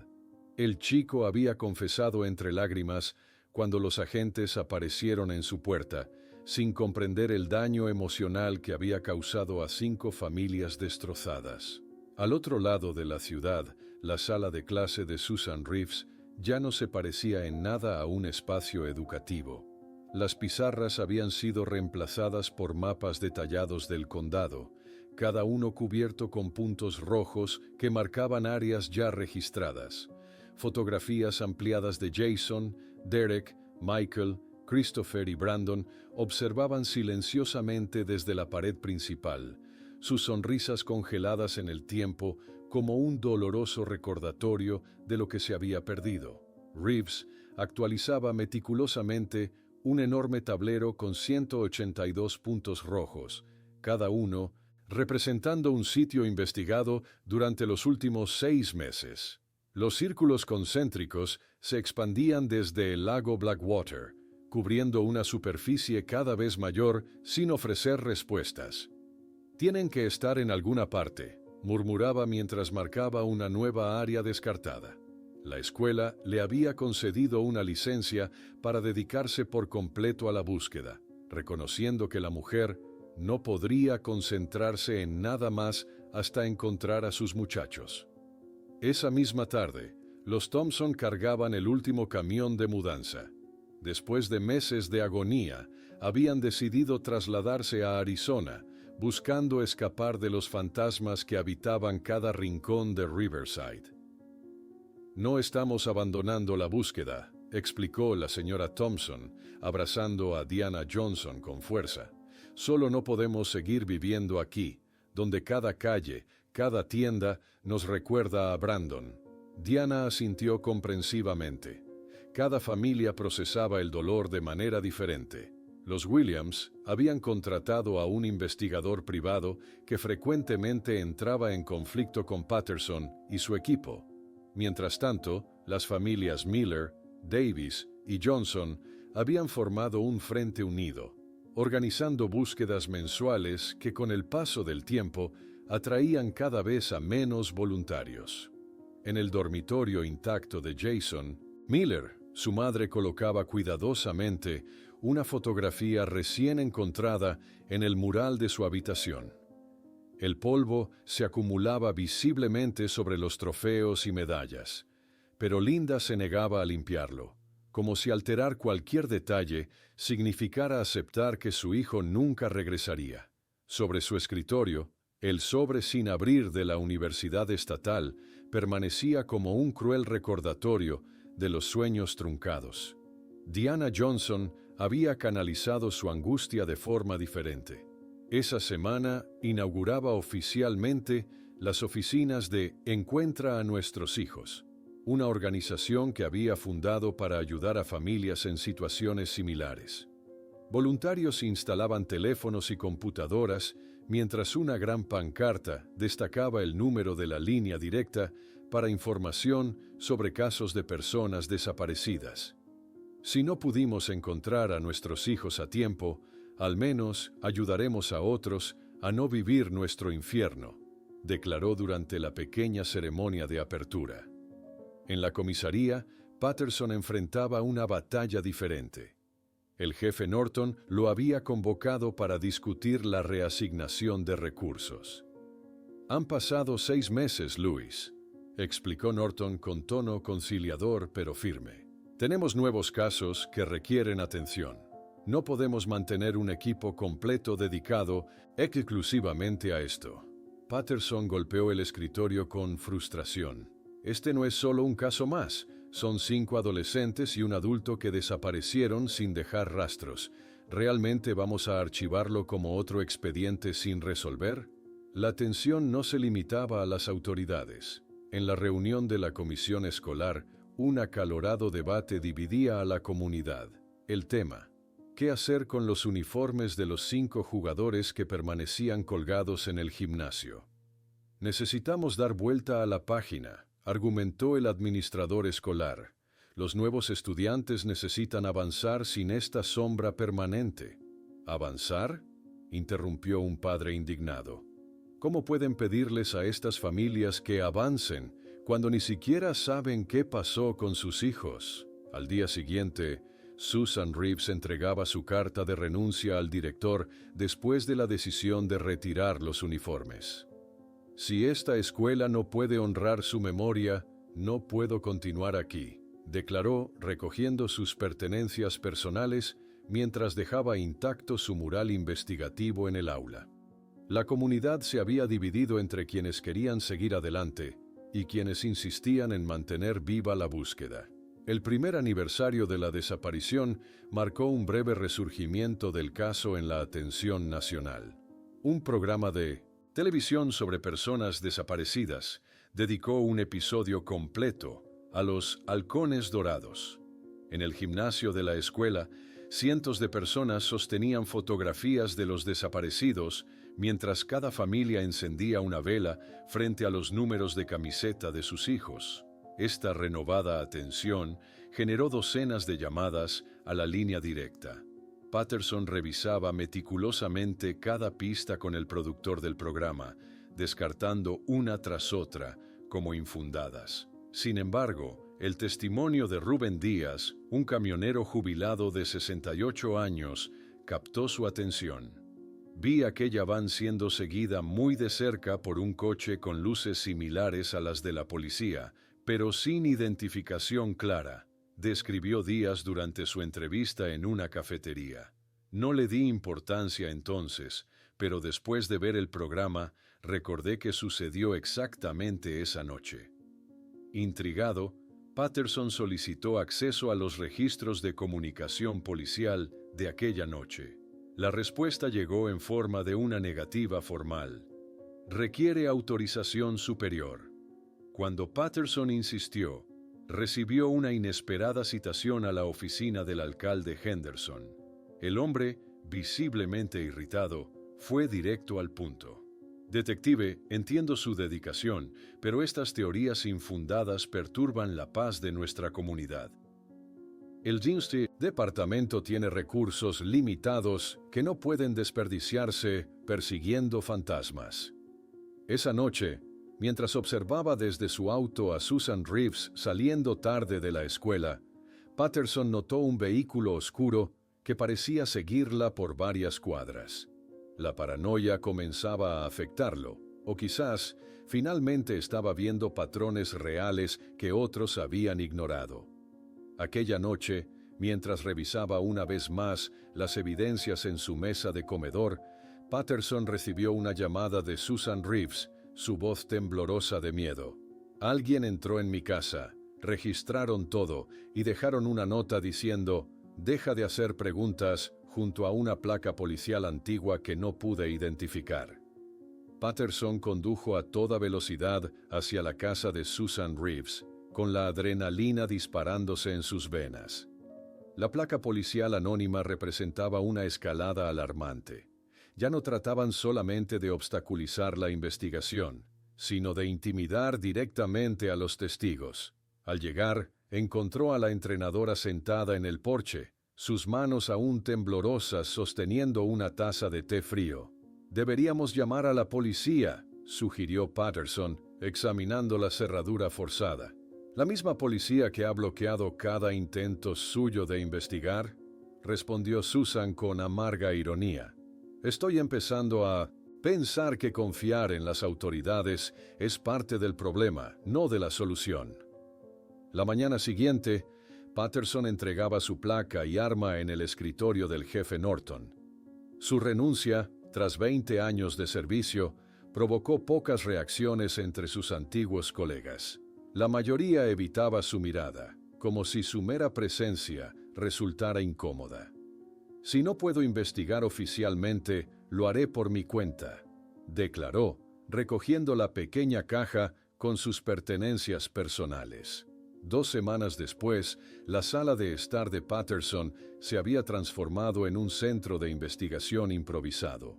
El chico había confesado entre lágrimas cuando los agentes aparecieron en su puerta, sin comprender el daño emocional que había causado a 5 familias destrozadas. Al otro lado de la ciudad, la sala de clase de Susan Reeves ya no se parecía en nada a un espacio educativo. Las pizarras habían sido reemplazadas por mapas detallados del condado, cada uno cubierto con puntos rojos que marcaban áreas ya registradas. Fotografías ampliadas de Jason, Derek, Michael, Christopher y Brandon observaban silenciosamente desde la pared principal, sus sonrisas congeladas en el tiempo como un doloroso recordatorio de lo que se había perdido. Reeves actualizaba meticulosamente un enorme tablero con 182 puntos rojos, cada uno representando un sitio investigado durante los últimos 6 meses. Los círculos concéntricos se expandían desde el lago Blackwater, cubriendo una superficie cada vez mayor sin ofrecer respuestas. «Tienen que estar en alguna parte», murmuraba mientras marcaba una nueva área descartada. La escuela le había concedido una licencia para dedicarse por completo a la búsqueda, reconociendo que la mujer no podría concentrarse en nada más hasta encontrar a sus muchachos. Esa misma tarde, los Thompson cargaban el último camión de mudanza. Después de meses de agonía, habían decidido trasladarse a Arizona, buscando escapar de los fantasmas que habitaban cada rincón de Riverside. «No estamos abandonando la búsqueda», explicó la señora Thompson, abrazando a Diana Johnson con fuerza. «Solo no podemos seguir viviendo aquí, donde cada calle, cada tienda nos recuerda a Brandon». Diana asintió comprensivamente. Cada familia procesaba el dolor de manera diferente. Los Williams habían contratado a un investigador privado que frecuentemente entraba en conflicto con Patterson y su equipo. Mientras tanto, las familias Miller, Davis y Johnson habían formado un frente unido, organizando búsquedas mensuales que con el paso del tiempo atraían cada vez a menos voluntarios. En el dormitorio intacto de Jason Miller, su madre colocaba cuidadosamente una fotografía recién encontrada en el mural de su habitación. El polvo se acumulaba visiblemente sobre los trofeos y medallas, pero Linda se negaba a limpiarlo, como si alterar cualquier detalle significara aceptar que su hijo nunca regresaría. Sobre su escritorio, el sobre sin abrir de la Universidad Estatal permanecía como un cruel recordatorio de los sueños truncados. Diana Johnson había canalizado su angustia de forma diferente. Esa semana inauguraba oficialmente las oficinas de Encuentra a nuestros hijos, una organización que había fundado para ayudar a familias en situaciones similares. Voluntarios instalaban teléfonos y computadoras, mientras una gran pancarta destacaba el número de la línea directa para información sobre casos de personas desaparecidas. «Si no pudimos encontrar a nuestros hijos a tiempo, al menos ayudaremos a otros a no vivir nuestro infierno», declaró durante la pequeña ceremonia de apertura. En la comisaría, Patterson enfrentaba una batalla diferente. El jefe Norton lo había convocado para discutir la reasignación de recursos. «Han pasado 6 meses, Louis», explicó Norton con tono conciliador pero firme. «Tenemos nuevos casos que requieren atención. No podemos mantener un equipo completo dedicado exclusivamente a esto». Patterson golpeó el escritorio con frustración. «Este no es solo un caso más. Son 5 adolescentes y un adulto que desaparecieron sin dejar rastros. ¿Realmente vamos a archivarlo como otro expediente sin resolver?» La tensión no se limitaba a las autoridades. En la reunión de la comisión escolar, un acalorado debate dividía a la comunidad. El tema: ¿qué hacer con los uniformes de los 5 jugadores que permanecían colgados en el gimnasio? «Necesitamos dar vuelta a la página», argumentó el administrador escolar. «Los nuevos estudiantes necesitan avanzar sin esta sombra permanente». «¿Avanzar?», interrumpió un padre indignado. «¿Cómo pueden pedirles a estas familias que avancen cuando ni siquiera saben qué pasó con sus hijos. Al día siguiente, Susan Reeves entregaba su carta de renuncia al director después de la decisión de retirar los uniformes. Si esta escuela no puede honrar su memoria, no puedo continuar aquí, declaró, recogiendo sus pertenencias personales mientras dejaba intacto su mural investigativo en el aula. La comunidad se había dividido entre quienes querían seguir adelante y quienes insistían en mantener viva la búsqueda. El primer aniversario de la desaparición marcó un breve resurgimiento del caso en la atención nacional. Un programa de televisión sobre personas desaparecidas dedicó un episodio completo a los halcones dorados. En el gimnasio de la escuela, cientos de personas sostenían fotografías de los desaparecidos mientras cada familia encendía una vela frente a los números de camiseta de sus hijos. Esta renovada atención generó docenas de llamadas a la línea directa. Patterson revisaba meticulosamente cada pista con el productor del programa, descartando una tras otra como infundadas. Sin embargo, el testimonio de Rubén Díaz, un camionero jubilado de 68 años, captó su atención. Vi aquella van siendo seguida muy de cerca por un coche con luces similares a las de la policía, pero sin identificación clara, describió Díaz durante su entrevista en una cafetería. No le di importancia entonces, pero después de ver el programa, recordé que sucedió exactamente esa noche. Intrigado, Patterson solicitó acceso a los registros de comunicación policial de aquella noche. La respuesta llegó en forma de una negativa formal. Requiere autorización superior. Cuando Patterson insistió, recibió una inesperada citación a la oficina del alcalde Henderson. El hombre, visiblemente irritado, fue directo al punto. Detective, entiendo su dedicación, pero estas teorías infundadas perturban la paz de nuestra comunidad. El departamento tiene recursos limitados que no pueden desperdiciarse persiguiendo fantasmas. Esa noche, mientras observaba desde su auto a Susan Reeves saliendo tarde de la escuela, Patterson notó un vehículo oscuro que parecía seguirla por varias cuadras. La paranoia comenzaba a afectarlo, o quizás finalmente estaba viendo patrones reales que otros habían ignorado. Aquella noche, mientras revisaba una vez más las evidencias en su mesa de comedor, Patterson recibió una llamada de Susan Reeves, su voz temblorosa de miedo. Alguien entró en mi casa, registraron todo y dejaron una nota diciendo, deja de hacer preguntas, junto a una placa policial antigua que no pude identificar. Patterson condujo a toda velocidad hacia la casa de Susan Reeves, con la adrenalina disparándose en sus venas. La placa policial anónima representaba una escalada alarmante. Ya no trataban solamente de obstaculizar la investigación, sino de intimidar directamente a los testigos. Al llegar, encontró a la entrenadora sentada en el porche, sus manos aún temblorosas sosteniendo una taza de té frío. «Deberíamos llamar a la policía», sugirió Patterson, examinando la cerradura forzada. «¿La misma policía que ha bloqueado cada intento suyo de investigar?», respondió Susan con amarga ironía. «Estoy empezando a pensar que confiar en las autoridades es parte del problema, no de la solución». La mañana siguiente, Patterson entregaba su placa y arma en el escritorio del jefe Norton. Su renuncia, tras 20 años de servicio, provocó pocas reacciones entre sus antiguos colegas. La mayoría evitaba su mirada, como si su mera presencia resultara incómoda. «Si no puedo investigar oficialmente, lo haré por mi cuenta», declaró, recogiendo la pequeña caja con sus pertenencias personales. 2 semanas después, la sala de estar de Patterson se había transformado en un centro de investigación improvisado.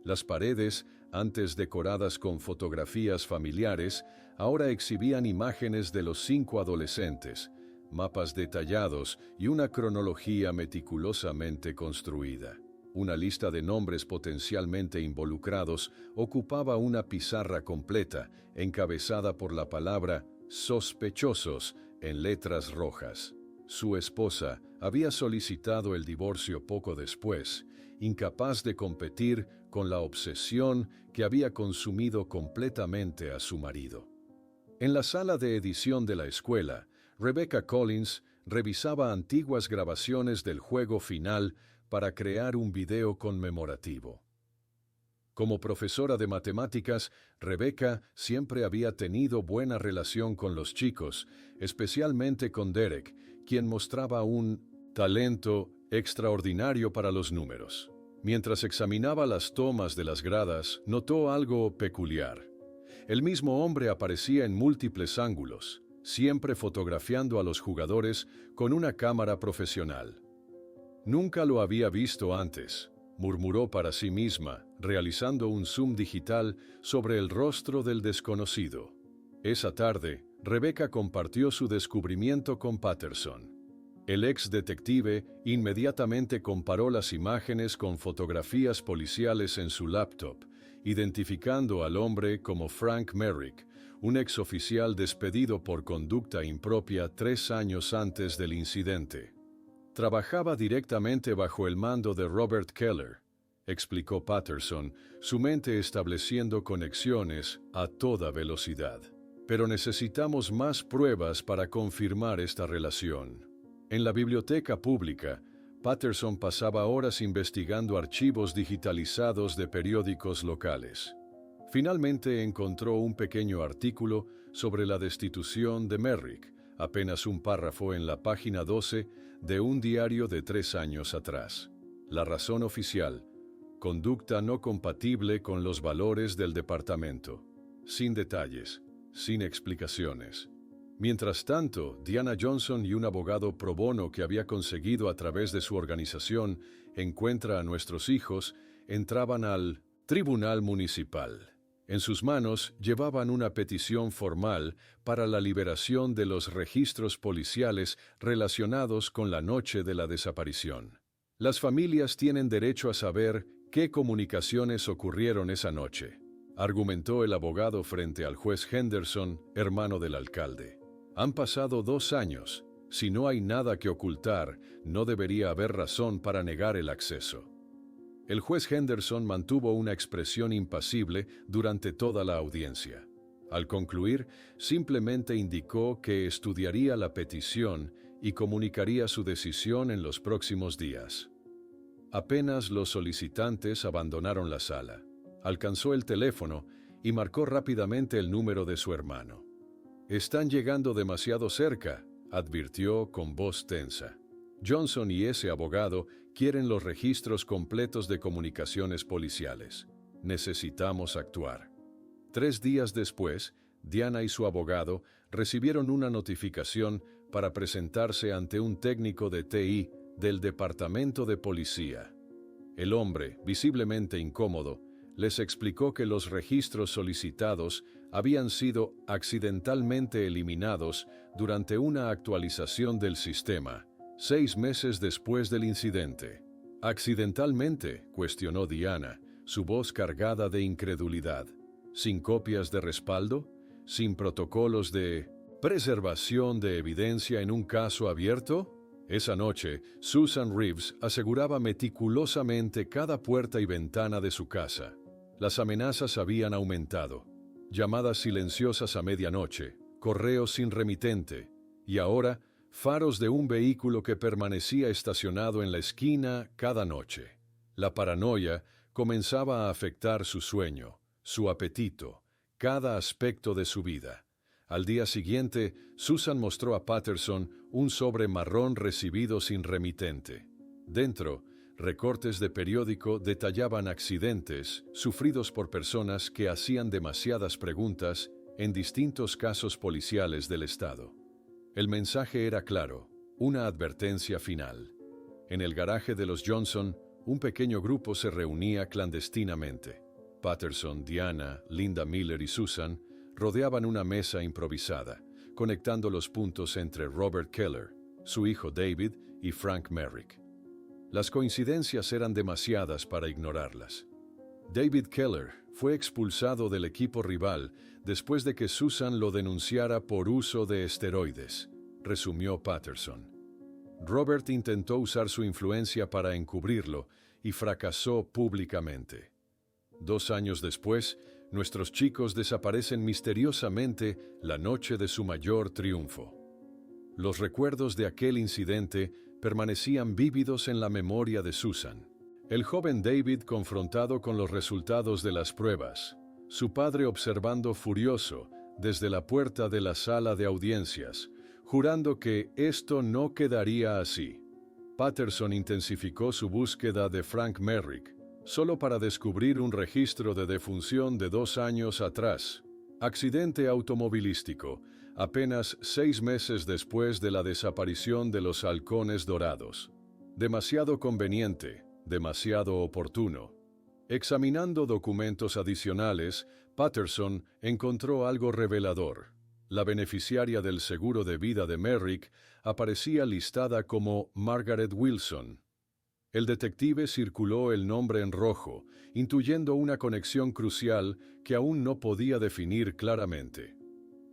Las paredes, antes decoradas con fotografías familiares, ahora exhibían imágenes de los 5 adolescentes, mapas detallados y una cronología meticulosamente construida. Una lista de nombres potencialmente involucrados ocupaba una pizarra completa, encabezada por la palabra sospechosos en letras rojas. Su esposa había solicitado el divorcio poco después, incapaz de competir con la obsesión que había consumido completamente a su marido. En la sala de edición de la escuela, Rebecca Collins revisaba antiguas grabaciones del juego final para crear un video conmemorativo. Como profesora de matemáticas, Rebecca siempre había tenido buena relación con los chicos, especialmente con Derek, quien mostraba un talento extraordinario para los números. Mientras examinaba las tomas de las gradas, notó algo peculiar. El mismo hombre aparecía en múltiples ángulos, siempre fotografiando a los jugadores con una cámara profesional. Nunca lo había visto antes, murmuró para sí misma, realizando un zoom digital sobre el rostro del desconocido. Esa tarde, Rebecca compartió su descubrimiento con Patterson. El ex detective inmediatamente comparó las imágenes con fotografías policiales en su laptop, identificando al hombre como Frank Merrick, un ex oficial despedido por conducta impropia 3 años antes del incidente. Trabajaba directamente bajo el mando de Robert Keller, explicó Patterson, su mente estableciendo conexiones a toda velocidad. Pero necesitamos más pruebas para confirmar esta relación. En la biblioteca pública, Patterson pasaba horas investigando archivos digitalizados de periódicos locales. Finalmente encontró un pequeño artículo sobre la destitución de Merrick, apenas un párrafo en la página 12 de un diario de 3 años atrás. La razón oficial: conducta no compatible con los valores del departamento. Sin detalles, sin explicaciones. Mientras tanto, Diana Johnson y un abogado pro bono que había conseguido a través de su organización Encuentra a Nuestros Hijos, entraban al Tribunal Municipal. En sus manos llevaban una petición formal para la liberación de los registros policiales relacionados con la noche de la desaparición. Las familias tienen derecho a saber qué comunicaciones ocurrieron esa noche, argumentó el abogado frente al juez Henderson, hermano del alcalde. Han pasado 2 años. Si no hay nada que ocultar, no debería haber razón para negar el acceso. El juez Henderson mantuvo una expresión impasible durante toda la audiencia. Al concluir, simplemente indicó que estudiaría la petición y comunicaría su decisión en los próximos días. Apenas los solicitantes abandonaron la sala, alcanzó el teléfono y marcó rápidamente el número de su hermano. «Están llegando demasiado cerca», advirtió con voz tensa. Johnson y ese abogado quieren los registros completos de comunicaciones policiales. Necesitamos actuar. 3 días después, Diana y su abogado recibieron una notificación para presentarse ante un técnico de TI del Departamento de Policía. El hombre, visiblemente incómodo, les explicó que los registros solicitados habían sido accidentalmente eliminados durante una actualización del sistema, 6 meses después del incidente. «¿Accidentalmente?», cuestionó Diana, su voz cargada de incredulidad. «¿Sin copias de respaldo? ¿Sin protocolos de preservación de evidencia en un caso abierto?» Esa noche, Susan Reeves aseguraba meticulosamente cada puerta y ventana de su casa. Las amenazas habían aumentado. Llamadas silenciosas a medianoche, correos sin remitente, y ahora, faros de un vehículo que permanecía estacionado en la esquina cada noche. La paranoia comenzaba a afectar su sueño, su apetito, cada aspecto de su vida. Al día siguiente, Susan mostró a Patterson un sobre marrón recibido sin remitente. Dentro, recortes de periódico detallaban accidentes sufridos por personas que hacían demasiadas preguntas en distintos casos policiales del estado. El mensaje era claro, una advertencia final. En el garaje de los Johnson, un pequeño grupo se reunía clandestinamente. Patterson, Diana, Linda Miller y Susan rodeaban una mesa improvisada, conectando los puntos entre Robert Keller, su hijo David y Frank Merrick. Las coincidencias eran demasiadas para ignorarlas. David Keller fue expulsado del equipo rival después de que Susan lo denunciara por uso de esteroides, resumió Patterson. Robert intentó usar su influencia para encubrirlo y fracasó públicamente. 2 años después, nuestros chicos desaparecen misteriosamente la noche de su mayor triunfo. Los recuerdos de aquel incidente permanecían vívidos en la memoria de Susan. El joven David confrontado con los resultados de las pruebas, su padre observando furioso desde la puerta de la sala de audiencias, jurando que esto no quedaría así. Patterson intensificó su búsqueda de Frank Merrick, solo para descubrir un registro de defunción de 2 años atrás. Accidente automovilístico, apenas 6 meses después de la desaparición de los halcones dorados. Demasiado conveniente, demasiado oportuno. Examinando documentos adicionales, Patterson encontró algo revelador. La beneficiaria del seguro de vida de Merrick aparecía listada como Margaret Wilson. El detective circuló el nombre en rojo, intuyendo una conexión crucial que aún no podía definir claramente.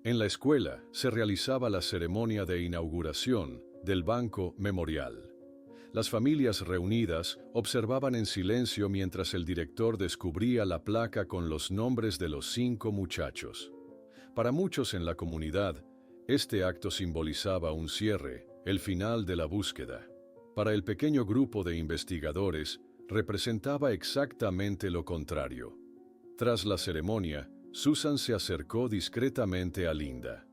En la escuela se realizaba la ceremonia de inauguración del Banco Memorial. Las familias reunidas observaban en silencio mientras el director descubría la placa con los nombres de los 5 muchachos. Para muchos en la comunidad, este acto simbolizaba un cierre, el final de la búsqueda. Para el pequeño grupo de investigadores, representaba exactamente lo contrario. Tras la ceremonia, Susan se acercó discretamente a Linda.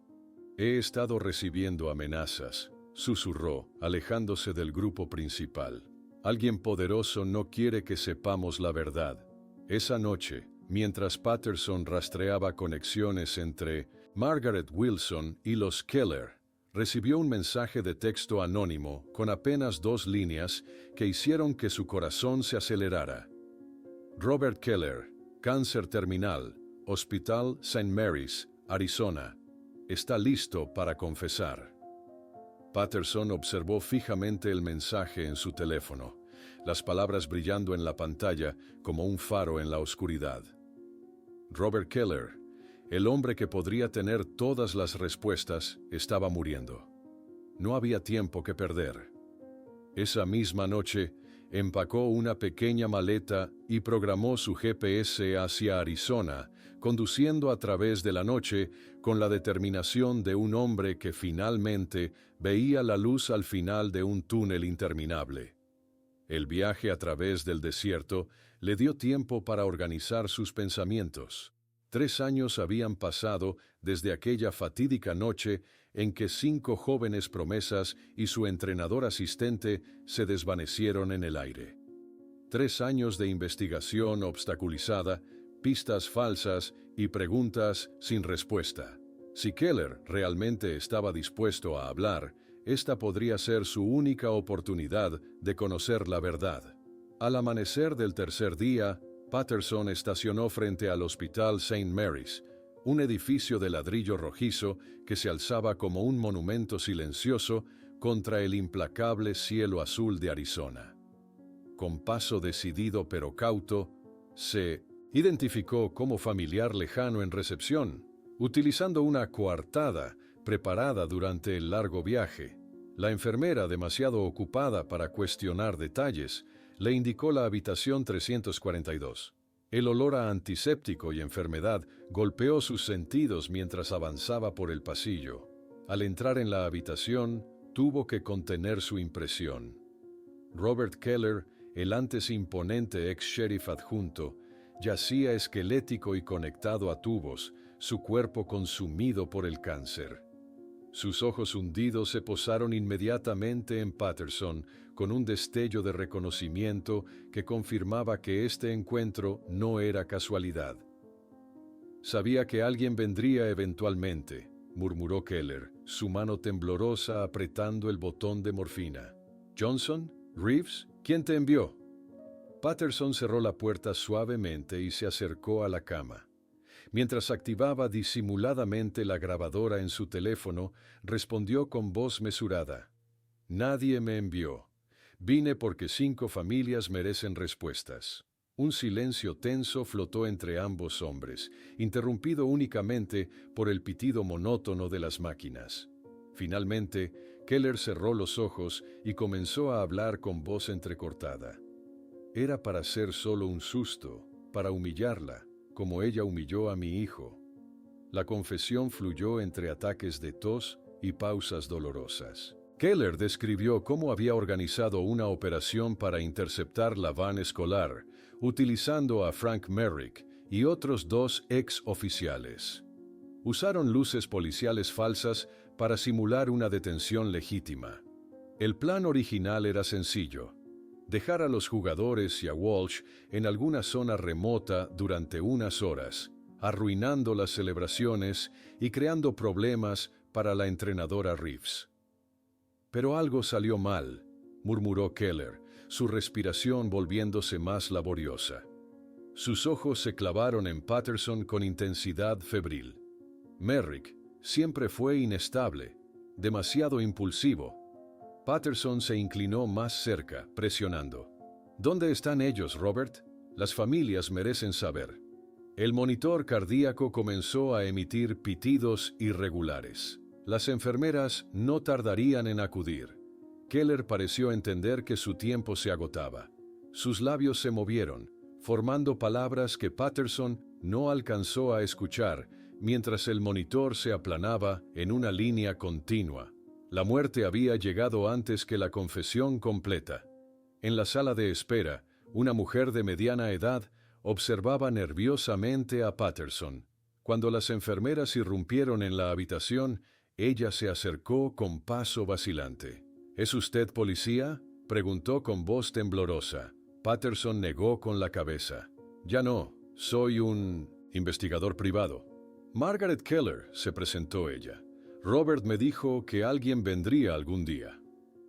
«He estado recibiendo amenazas», susurró, alejándose del grupo principal. «Alguien poderoso no quiere que sepamos la verdad». Esa noche, mientras Patterson rastreaba conexiones entre Margaret Wilson y los Keller, recibió un mensaje de texto anónimo con apenas 2 líneas que hicieron que su corazón se acelerara. Robert Keller, cáncer terminal, Hospital St. Mary's, Arizona. Está listo para confesar. Patterson observó fijamente el mensaje en su teléfono, las palabras brillando en la pantalla como un faro en la oscuridad. Robert Keller, el hombre que podría tener todas las respuestas, estaba muriendo. No había tiempo que perder. Esa misma noche, empacó una pequeña maleta y programó su GPS hacia Arizona, conduciendo a través de la noche con la determinación de un hombre que finalmente veía la luz al final de un túnel interminable. El viaje a través del desierto le dio tiempo para organizar sus pensamientos. 3 años habían pasado desde aquella fatídica noche en que 5 jóvenes promesas y su entrenador asistente se desvanecieron en el aire. 3 años de investigación obstaculizada, pistas falsas y preguntas sin respuesta. Si Keller realmente estaba dispuesto a hablar, esta podría ser su única oportunidad de conocer la verdad. Al amanecer del tercer día, Patterson estacionó frente al Hospital St. Mary's, un edificio de ladrillo rojizo que se alzaba como un monumento silencioso contra el implacable cielo azul de Arizona. Con paso decidido pero cauto, se identificó como familiar lejano en recepción, utilizando una coartada preparada durante el largo viaje. La enfermera, demasiado ocupada para cuestionar detalles, le indicó la habitación 342. El olor a antiséptico y enfermedad golpeó sus sentidos mientras avanzaba por el pasillo. Al entrar en la habitación, tuvo que contener su impresión. Robert Keller, el antes imponente ex-sheriff adjunto, yacía esquelético y conectado a tubos, su cuerpo consumido por el cáncer. Sus ojos hundidos se posaron inmediatamente en Patterson con un destello de reconocimiento que confirmaba que este encuentro no era casualidad. «Sabía que alguien vendría eventualmente», murmuró Keller, su mano temblorosa apretando el botón de morfina. «¿Johnson? ¿Reeves? ¿Quién te envió?» Patterson cerró la puerta suavemente y se acercó a la cama. Mientras activaba disimuladamente la grabadora en su teléfono, respondió con voz mesurada. «Nadie me envió. Vine porque 5 familias merecen respuestas. Un silencio tenso flotó entre ambos hombres, interrumpido únicamente por el pitido monótono de las máquinas. Finalmente, Keller cerró los ojos y comenzó a hablar con voz entrecortada. Era para ser solo un susto, para humillarla, como ella humilló a mi hijo. La confesión fluyó entre ataques de tos y pausas dolorosas. Keller describió cómo había organizado una operación para interceptar la van escolar, utilizando a Frank Merrick y otros 2 ex oficiales. Usaron luces policiales falsas para simular una detención legítima. El plan original era sencillo: dejar a los jugadores y a Walsh en alguna zona remota durante unas horas, arruinando las celebraciones y creando problemas para la entrenadora Reeves. Pero algo salió mal, murmuró Keller, su respiración volviéndose más laboriosa. Sus ojos se clavaron en Patterson con intensidad febril. Merrick siempre fue inestable, demasiado impulsivo. Patterson se inclinó más cerca, presionando. ¿Dónde están ellos, Robert? Las familias merecen saber. El monitor cardíaco comenzó a emitir pitidos irregulares. Las enfermeras no tardarían en acudir. Keller pareció entender que su tiempo se agotaba. Sus labios se movieron, formando palabras que Patterson no alcanzó a escuchar, mientras el monitor se aplanaba en una línea continua. La muerte había llegado antes que la confesión completa. En la sala de espera, una mujer de mediana edad observaba nerviosamente a Patterson. Cuando las enfermeras irrumpieron en la habitación, ella se acercó con paso vacilante. ¿Es usted policía?, preguntó con voz temblorosa. Patterson negó con la cabeza. Ya no, soy un investigador privado. Margaret Keller, se presentó ella. Robert me dijo que alguien vendría algún día.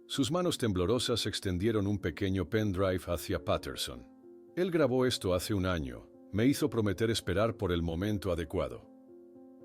Sus manos temblorosas extendieron un pequeño pendrive hacia Patterson. Él grabó esto hace un año. Me hizo prometer esperar por el momento adecuado.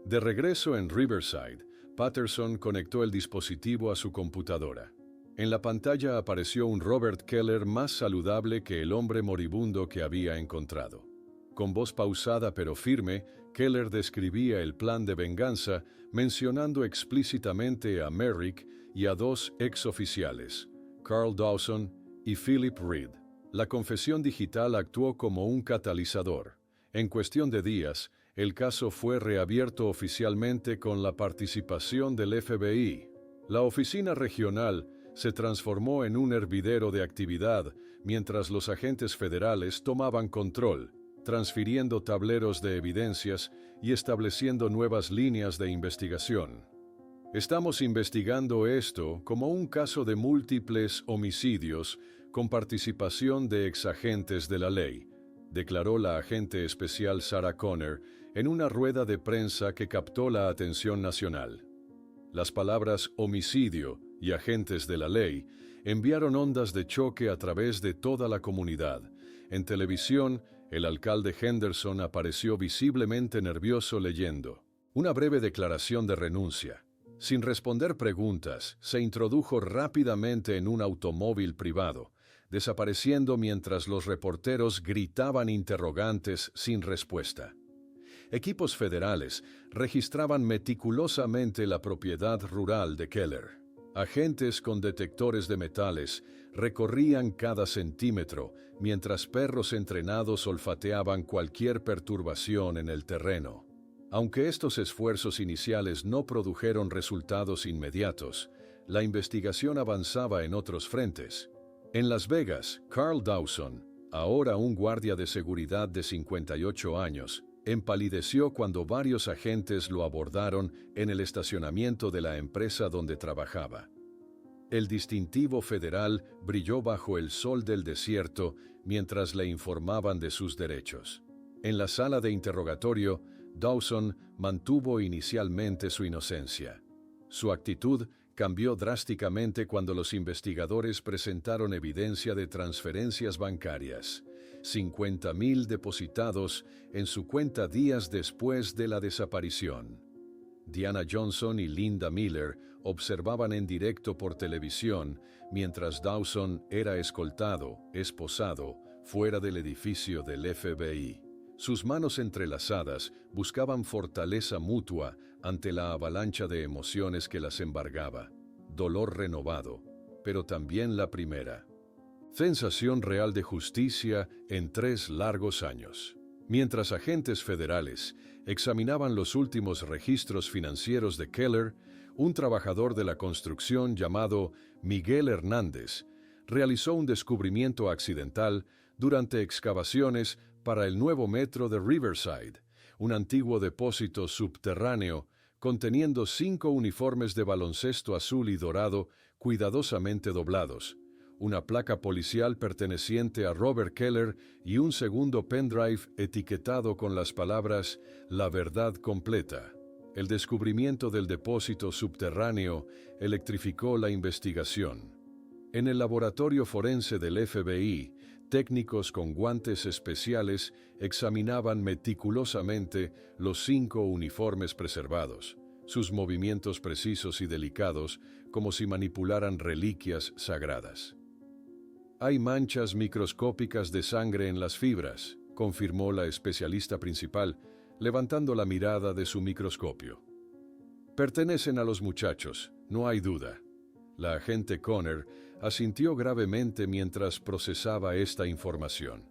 De regreso en Riverside, Patterson conectó el dispositivo a su computadora. En la pantalla apareció un Robert Keller más saludable que el hombre moribundo que había encontrado. Con voz pausada pero firme, Keller describía el plan de venganza, mencionando explícitamente a Merrick y a 2 exoficiales, Carl Dawson y Philip Reed. La confesión digital actuó como un catalizador. En cuestión de días, el caso fue reabierto oficialmente con la participación del FBI. La oficina regional se transformó en un hervidero de actividad mientras los agentes federales tomaban control, transfiriendo tableros de evidencias y estableciendo nuevas líneas de investigación. Estamos investigando esto como un caso de múltiples homicidios con participación de exagentes de la ley, declaró la agente especial Sarah Connor en una rueda de prensa que captó la atención nacional. Las palabras homicidio y agentes de la ley enviaron ondas de choque a través de toda la comunidad. En televisión, el alcalde Henderson apareció visiblemente nervioso leyendo una breve declaración de renuncia. Sin responder preguntas, se introdujo rápidamente en un automóvil privado, desapareciendo mientras los reporteros gritaban interrogantes sin respuesta. Equipos federales registraban meticulosamente la propiedad rural de Keller. Agentes con detectores de metales recorrían cada centímetro, mientras perros entrenados olfateaban cualquier perturbación en el terreno. Aunque estos esfuerzos iniciales no produjeron resultados inmediatos, la investigación avanzaba en otros frentes. En Las Vegas, Carl Dawson, ahora un guardia de seguridad de 58 años, empalideció cuando varios agentes lo abordaron en el estacionamiento de la empresa donde trabajaba. El distintivo federal brilló bajo el sol del desierto mientras le informaban de sus derechos. En la sala de interrogatorio, Dawson mantuvo inicialmente su inocencia. Su actitud cambió drásticamente cuando los investigadores presentaron evidencia de transferencias bancarias, 50,000 depositados en su cuenta días después de la desaparición. Diana Johnson y Linda Miller observaban en directo por televisión mientras Dawson era escoltado, esposado, fuera del edificio del FBI. Sus manos entrelazadas buscaban fortaleza mutua ante la avalancha de emociones que las embargaba. Dolor renovado, pero también la primera sensación real de justicia en 3 largos años. Mientras agentes federales examinaban los últimos registros financieros de Keller, un trabajador de la construcción llamado Miguel Hernández realizó un descubrimiento accidental durante excavaciones para el nuevo metro de Riverside, un antiguo depósito subterráneo conteniendo 5 uniformes de baloncesto azul y dorado cuidadosamente doblados, una placa policial perteneciente a Robert Keller y un segundo pendrive etiquetado con las palabras «La verdad completa». El descubrimiento del depósito subterráneo electrificó la investigación. En el laboratorio forense del FBI, técnicos con guantes especiales examinaban meticulosamente los 5 uniformes preservados, sus movimientos precisos y delicados, como si manipularan reliquias sagradas. «Hay manchas microscópicas de sangre en las fibras», confirmó la especialista principal, levantando la mirada de su microscopio. «Pertenecen a los muchachos, no hay duda». La agente Conner asintió gravemente mientras procesaba esta información.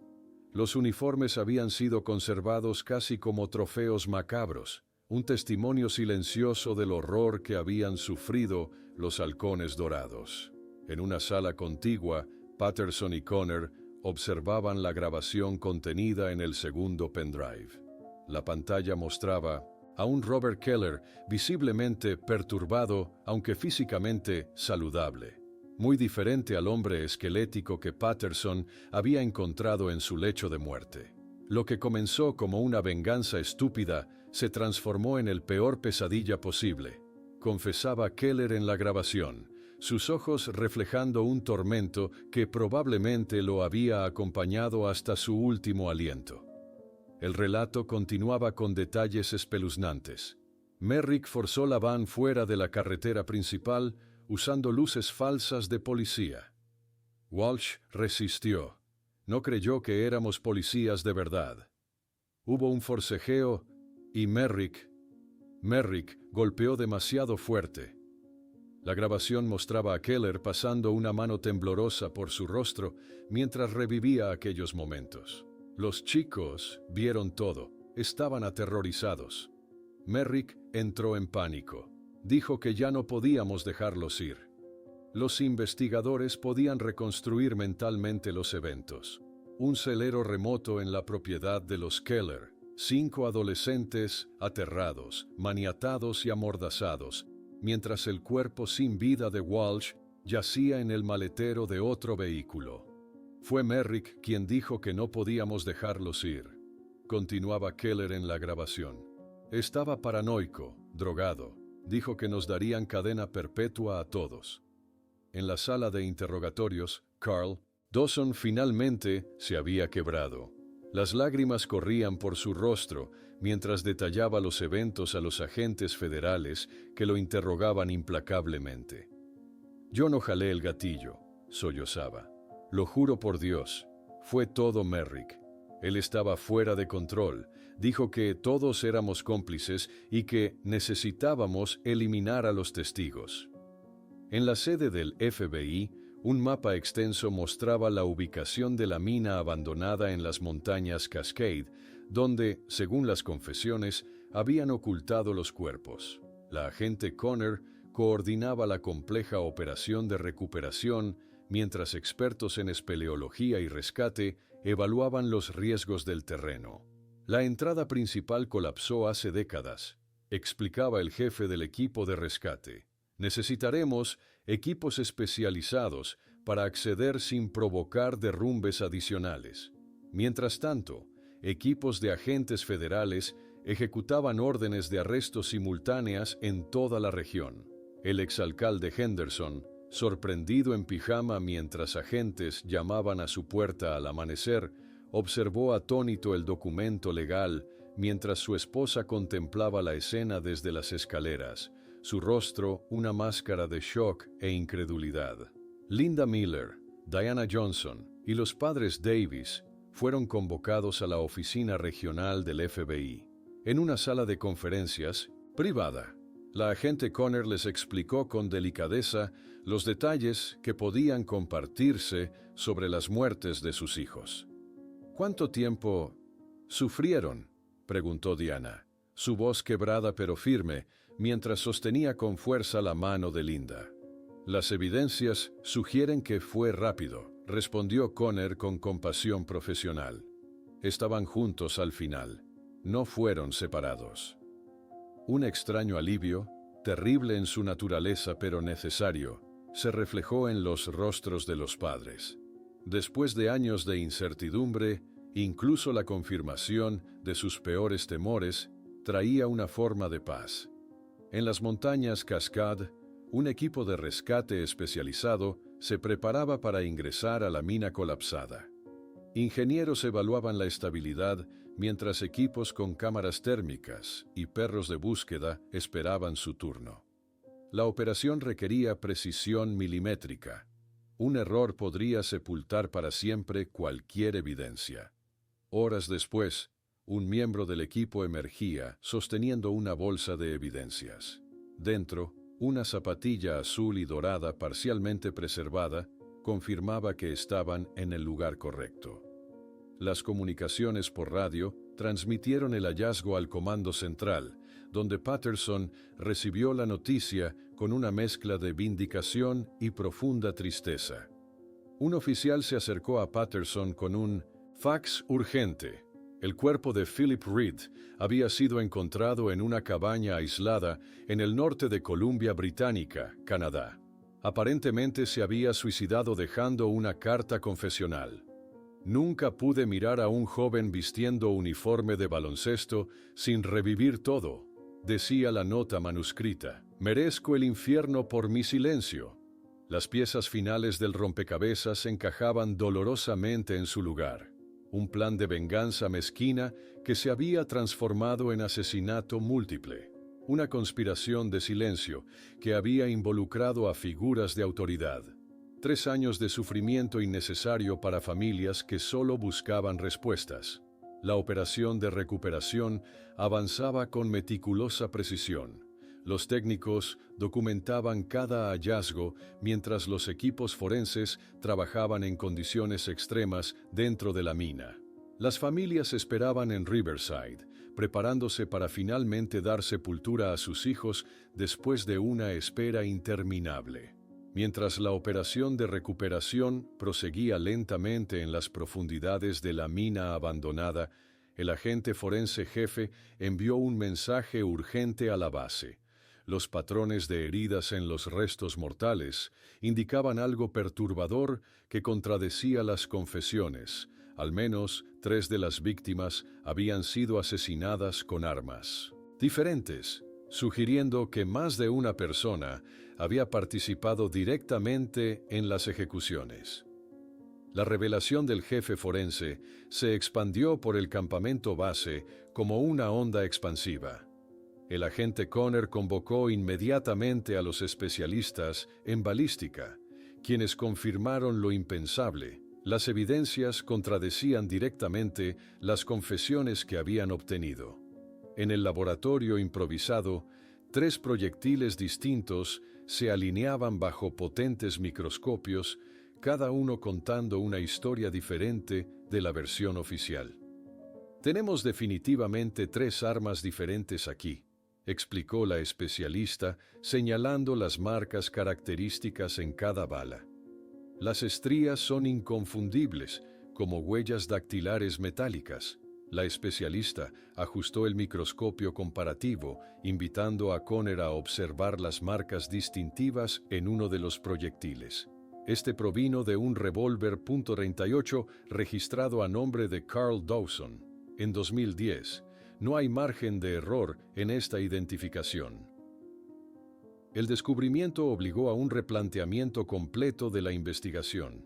Los uniformes habían sido conservados casi como trofeos macabros, un testimonio silencioso del horror que habían sufrido los halcones dorados. En una sala contigua, Patterson y Conner observaban la grabación contenida en el segundo pendrive. La pantalla mostraba a un Robert Keller visiblemente perturbado, aunque físicamente saludable, muy diferente al hombre esquelético que Patterson había encontrado en su lecho de muerte. Lo que comenzó como una venganza estúpida se transformó en el peor pesadilla posible, confesaba Keller en la grabación, sus ojos reflejando un tormento que probablemente lo había acompañado hasta su último aliento. El relato continuaba con detalles espeluznantes. Merrick forzó la van fuera de la carretera principal usando luces falsas de policía. Walsh resistió. No creyó que éramos policías de verdad. Hubo un forcejeo y Merrick golpeó demasiado fuerte. La grabación mostraba a Keller pasando una mano temblorosa por su rostro mientras revivía aquellos momentos. Los chicos vieron todo, estaban aterrorizados. Merrick entró en pánico. Dijo que ya no podíamos dejarlos ir. Los investigadores podían reconstruir mentalmente los eventos. Un celero remoto en la propiedad de los Keller, 5 adolescentes aterrados, maniatados y amordazados, mientras el cuerpo sin vida de Walsh yacía en el maletero de otro vehículo. Fue Merrick quien dijo que no podíamos dejarlos ir. Continuaba Keller en la grabación. Estaba paranoico, drogado. Dijo que nos darían cadena perpetua a todos. En la sala de interrogatorios, Carl Dawson finalmente se había quebrado. Las lágrimas corrían por su rostro mientras detallaba los eventos a los agentes federales que lo interrogaban implacablemente. «Yo no jalé el gatillo», sollozaba. «Lo juro por Dios, fue todo Merrick. Él estaba fuera de control, dijo que todos éramos cómplices y que necesitábamos eliminar a los testigos». En la sede del FBI, un mapa extenso mostraba la ubicación de la mina abandonada en las montañas Cascade, donde, según las confesiones, habían ocultado los cuerpos. La agente Conner coordinaba la compleja operación de recuperación, mientras expertos en espeleología y rescate evaluaban los riesgos del terreno. «La entrada principal colapsó hace décadas», explicaba el jefe del equipo de rescate. «Necesitaremos equipos especializados para acceder sin provocar derrumbes adicionales». Mientras tanto, equipos de agentes federales ejecutaban órdenes de arresto simultáneas en toda la región. El exalcalde Henderson, sorprendido en pijama mientras agentes llamaban a su puerta al amanecer, observó atónito el documento legal mientras su esposa contemplaba la escena desde las escaleras, su rostro una máscara de shock e incredulidad. Linda Miller, Diana Johnson y los padres Davis fueron convocados a la oficina regional del FBI. En una sala de conferencias privada, la agente Conner les explicó con delicadeza los detalles que podían compartirse sobre las muertes de sus hijos. ¿Cuánto tiempo sufrieron?, preguntó Diana, su voz quebrada pero firme, mientras sostenía con fuerza la mano de Linda. Las evidencias sugieren que fue rápido, respondió Conner con compasión profesional. Estaban juntos al final, no fueron separados. Un extraño alivio, terrible en su naturaleza pero necesario, se reflejó en los rostros de los padres. Después de años de incertidumbre, incluso la confirmación de sus peores temores traía una forma de paz. En las montañas Cascade, un equipo de rescate especializado se preparaba para ingresar a la mina colapsada. Ingenieros evaluaban la estabilidad mientras equipos con cámaras térmicas y perros de búsqueda esperaban su turno. La operación requería precisión milimétrica. Un error podría sepultar para siempre cualquier evidencia. Horas después, un miembro del equipo emergía sosteniendo una bolsa de evidencias. Dentro, una zapatilla azul y dorada parcialmente preservada confirmaba que estaban en el lugar correcto. Las comunicaciones por radio transmitieron el hallazgo al comando central, donde Patterson recibió la noticia con una mezcla de vindicación y profunda tristeza. Un oficial se acercó a Patterson con un fax urgente. El cuerpo de Philip Reed había sido encontrado en una cabaña aislada en el norte de Columbia Británica, Canadá. Aparentemente se había suicidado dejando una carta confesional. Nunca pude mirar a un joven vistiendo uniforme de baloncesto sin revivir todo, decía la nota manuscrita. Merezco el infierno por mi silencio. Las piezas finales del rompecabezas encajaban dolorosamente en su lugar. Un plan de venganza mezquina que se había transformado en asesinato múltiple. Una conspiración de silencio que había involucrado a figuras de autoridad. 3 años de sufrimiento innecesario para familias que solo buscaban respuestas. La operación de recuperación avanzaba con meticulosa precisión. Los técnicos documentaban cada hallazgo mientras los equipos forenses trabajaban en condiciones extremas dentro de la mina. Las familias esperaban en Riverside, preparándose para finalmente dar sepultura a sus hijos después de una espera interminable. Mientras la operación de recuperación proseguía lentamente en las profundidades de la mina abandonada, el agente forense jefe envió un mensaje urgente a la base. Los patrones de heridas en los restos mortales indicaban algo perturbador que contradecía las confesiones. Al menos 3 de las víctimas habían sido asesinadas con armas diferentes, sugiriendo que más de una persona había participado directamente en las ejecuciones. La revelación del jefe forense se expandió por el campamento base como una onda expansiva. El agente Conner convocó inmediatamente a los especialistas en balística, quienes confirmaron lo impensable. Las evidencias contradecían directamente las confesiones que habían obtenido. En el laboratorio improvisado, 3 proyectiles distintos se alineaban bajo potentes microscopios, cada uno contando una historia diferente de la versión oficial. Tenemos definitivamente 3 armas diferentes aquí, explicó la especialista, señalando las marcas características en cada bala. Las estrías son inconfundibles, como huellas dactilares metálicas. La especialista ajustó el microscopio comparativo, invitando a Conner a observar las marcas distintivas en uno de los proyectiles. Este provino de un revólver .38 registrado a nombre de Carl Dawson en 2010. No hay margen de error en esta identificación. El descubrimiento obligó a un replanteamiento completo de la investigación.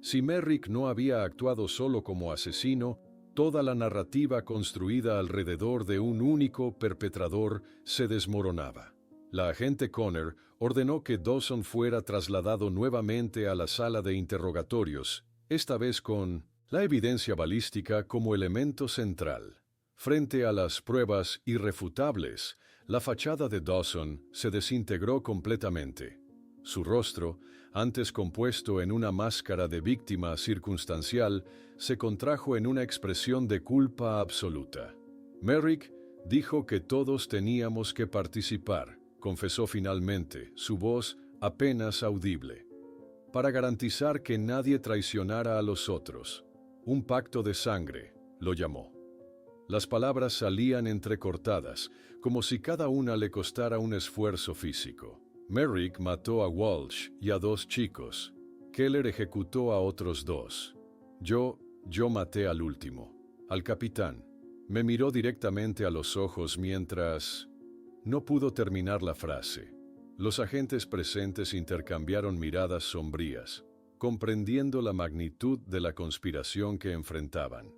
Si Merrick no había actuado solo como asesino, toda la narrativa construida alrededor de un único perpetrador se desmoronaba. La agente Conner ordenó que Dawson fuera trasladado nuevamente a la sala de interrogatorios, esta vez con la evidencia balística como elemento central. Frente a las pruebas irrefutables, la fachada de Dawson se desintegró completamente. Su rostro, antes compuesto en una máscara de víctima circunstancial, se contrajo en una expresión de culpa absoluta. Merrick dijo que todos teníamos que participar, confesó finalmente, su voz apenas audible, para garantizar que nadie traicionara a los otros. Un pacto de sangre, lo llamó. Las palabras salían entrecortadas, como si cada una le costara un esfuerzo físico. Merrick mató a Walsh y a 2 chicos. Keller ejecutó a otros 2. Yo maté al último, al capitán. Me miró directamente a los ojos mientras... No pudo terminar la frase. Los agentes presentes intercambiaron miradas sombrías, comprendiendo la magnitud de la conspiración que enfrentaban.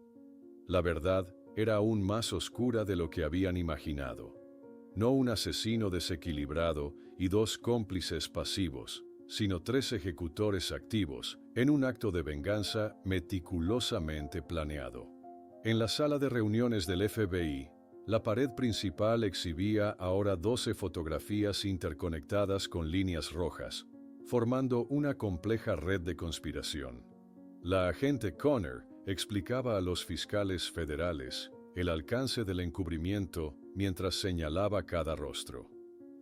La verdad era aún más oscura de lo que habían imaginado. No un asesino desequilibrado y 2 cómplices pasivos, sino 3 ejecutores activos, en un acto de venganza meticulosamente planeado. En la sala de reuniones del FBI, la pared principal exhibía ahora 12 fotografías interconectadas con líneas rojas, formando una compleja red de conspiración. La agente Conner explicaba a los fiscales federales el alcance del encubrimiento mientras señalaba cada rostro.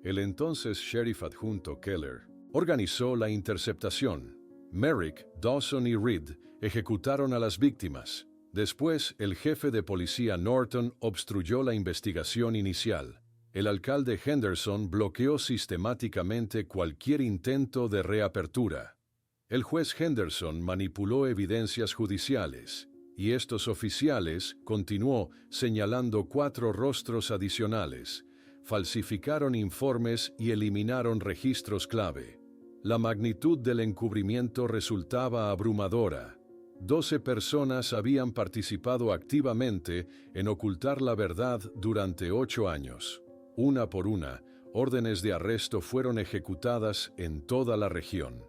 El entonces sheriff adjunto Keller organizó la interceptación. Merrick, Dawson y Reed ejecutaron a las víctimas. Después, el jefe de policía Norton obstruyó la investigación inicial. El alcalde Henderson bloqueó sistemáticamente cualquier intento de reapertura. El juez Henderson manipuló evidencias judiciales, y estos oficiales, continuó señalando 4 rostros adicionales, falsificaron informes y eliminaron registros clave. La magnitud del encubrimiento resultaba abrumadora. 12 personas habían participado activamente en ocultar la verdad durante 8 años. Una por una, órdenes de arresto fueron ejecutadas en toda la región.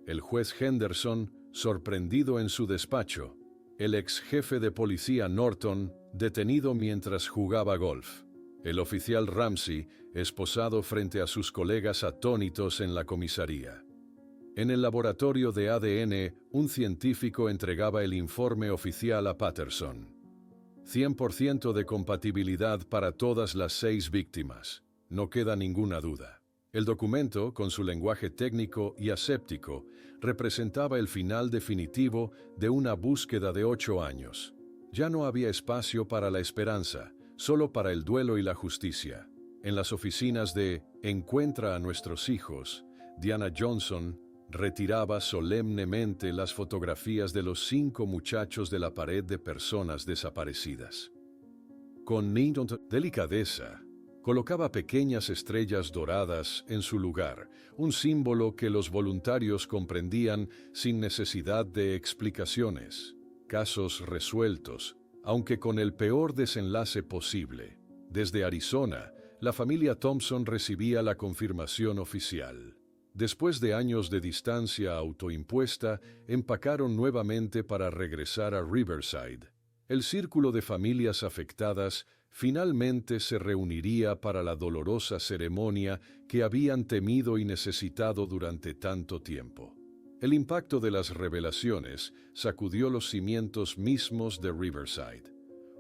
El juez Henderson, sorprendido en su despacho. El ex jefe de policía Norton, detenido mientras jugaba golf. El oficial Ramsey, esposado frente a sus colegas atónitos en la comisaría. En el laboratorio de ADN, un científico entregaba el informe oficial a Patterson. 100% de compatibilidad para todas las 6 víctimas. No queda ninguna duda. El documento, con su lenguaje técnico y aséptico, representaba el final definitivo de una búsqueda de 8 años. Ya no había espacio para la esperanza, solo para el duelo y la justicia. En las oficinas de Encuentra a nuestros hijos, Diana Johnson retiraba solemnemente las fotografías de los 5 muchachos de la pared de personas desaparecidas. Con delicadeza, colocaba pequeñas estrellas doradas en su lugar, un símbolo que los voluntarios comprendían sin necesidad de explicaciones. Casos resueltos, aunque con el peor desenlace posible. Desde Arizona, la familia Thompson recibía la confirmación oficial. Después de años de distancia autoimpuesta, empacaron nuevamente para regresar a Riverside. El círculo de familias afectadas finalmente se reuniría para la dolorosa ceremonia que habían temido y necesitado durante tanto tiempo. El impacto de las revelaciones sacudió los cimientos mismos de Riverside.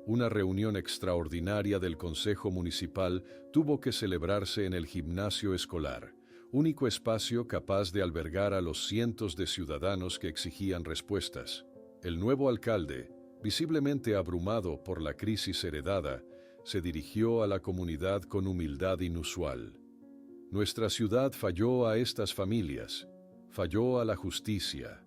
Una reunión extraordinaria del Consejo Municipal tuvo que celebrarse en el gimnasio escolar, único espacio capaz de albergar a los cientos de ciudadanos que exigían respuestas. El nuevo alcalde, visiblemente abrumado por la crisis heredada, se dirigió a la comunidad con humildad inusual. Nuestra ciudad falló a estas familias, falló a la justicia.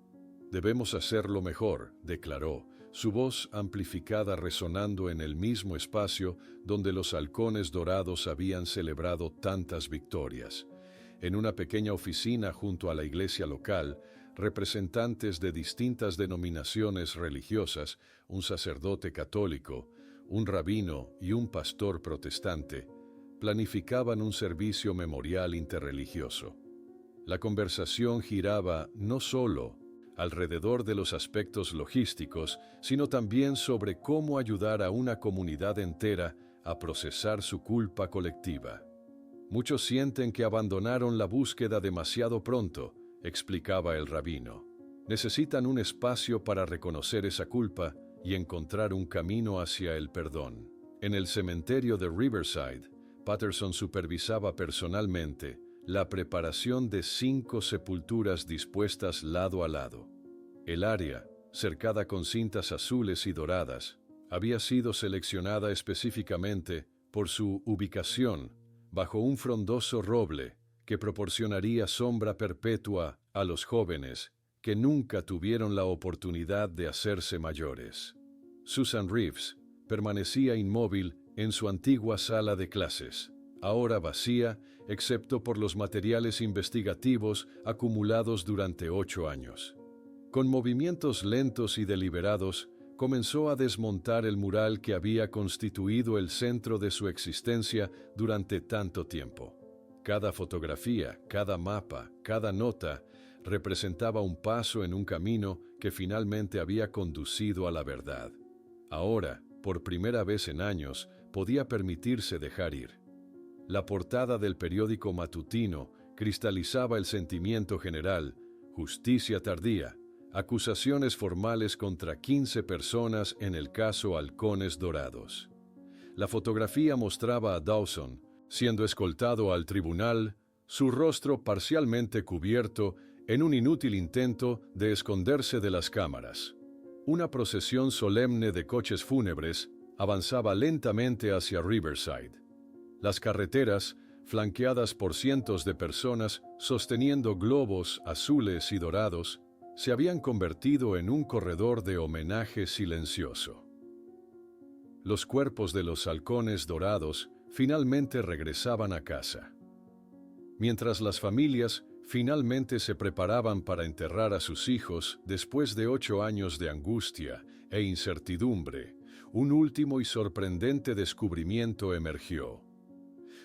Debemos hacerlo mejor, declaró, su voz amplificada resonando en el mismo espacio donde los halcones dorados habían celebrado tantas victorias. En una pequeña oficina junto a la iglesia local, representantes de distintas denominaciones religiosas, un sacerdote católico, un rabino y un pastor protestante, planificaban un servicio memorial interreligioso. La conversación giraba no solo alrededor de los aspectos logísticos, sino también sobre cómo ayudar a una comunidad entera a procesar su culpa colectiva. Muchos sienten que abandonaron la búsqueda demasiado pronto, explicaba el rabino. Necesitan un espacio para reconocer esa culpa y encontrar un camino hacia el perdón. En el cementerio de Riverside, Patterson supervisaba personalmente la preparación de 5 sepulturas dispuestas lado a lado. El área, cercada con cintas azules y doradas, había sido seleccionada específicamente por su ubicación bajo un frondoso roble que proporcionaría sombra perpetua a los jóvenes que nunca tuvieron la oportunidad de hacerse mayores. Susan Reeves permanecía inmóvil en su antigua sala de clases, ahora vacía excepto por los materiales investigativos acumulados durante 8 años. Con movimientos lentos y deliberados, comenzó a desmontar el mural que había constituido el centro de su existencia durante tanto tiempo. Cada fotografía, cada mapa, cada nota representaba un paso en un camino que finalmente había conducido a la verdad. Ahora, por primera vez en años, podía permitirse dejar ir. La portada del periódico matutino cristalizaba el sentimiento general: justicia tardía, acusaciones formales contra 15 personas en el caso Halcones Dorados. La fotografía mostraba a Dawson siendo escoltado al tribunal, su rostro parcialmente cubierto en un inútil intento de esconderse de las cámaras. Una procesión solemne de coches fúnebres avanzaba lentamente hacia Riverside. Las carreteras, flanqueadas por cientos de personas sosteniendo globos azules y dorados, se habían convertido en un corredor de homenaje silencioso. Los cuerpos de los halcones dorados finalmente regresaban a casa. Mientras las familias finalmente se preparaban para enterrar a sus hijos después de 8 años de angustia e incertidumbre, un último y sorprendente descubrimiento emergió.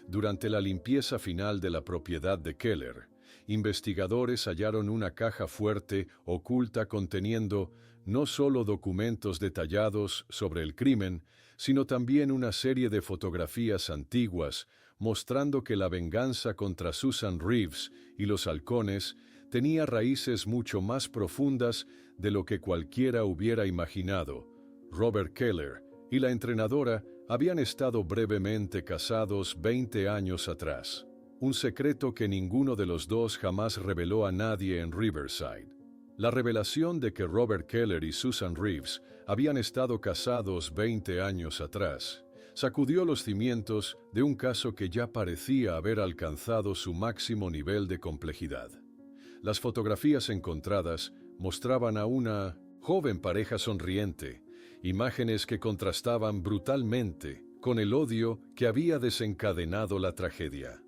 Durante la limpieza final de la propiedad de Keller, investigadores hallaron una caja fuerte oculta conteniendo no solo documentos detallados sobre el crimen, sino también una serie de fotografías antiguas mostrando que la venganza contra Susan Reeves y los halcones tenía raíces mucho más profundas de lo que cualquiera hubiera imaginado. Robert Keller y la entrenadora habían estado brevemente casados 20 años atrás, un secreto que ninguno de los dos jamás reveló a nadie en Riverside. La revelación de que Robert Keller y Susan Reeves habían estado casados 20 años atrás sacudió los cimientos de un caso que ya parecía haber alcanzado su máximo nivel de complejidad. Las fotografías encontradas mostraban a una joven pareja sonriente, imágenes que contrastaban brutalmente con el odio que había desencadenado la tragedia.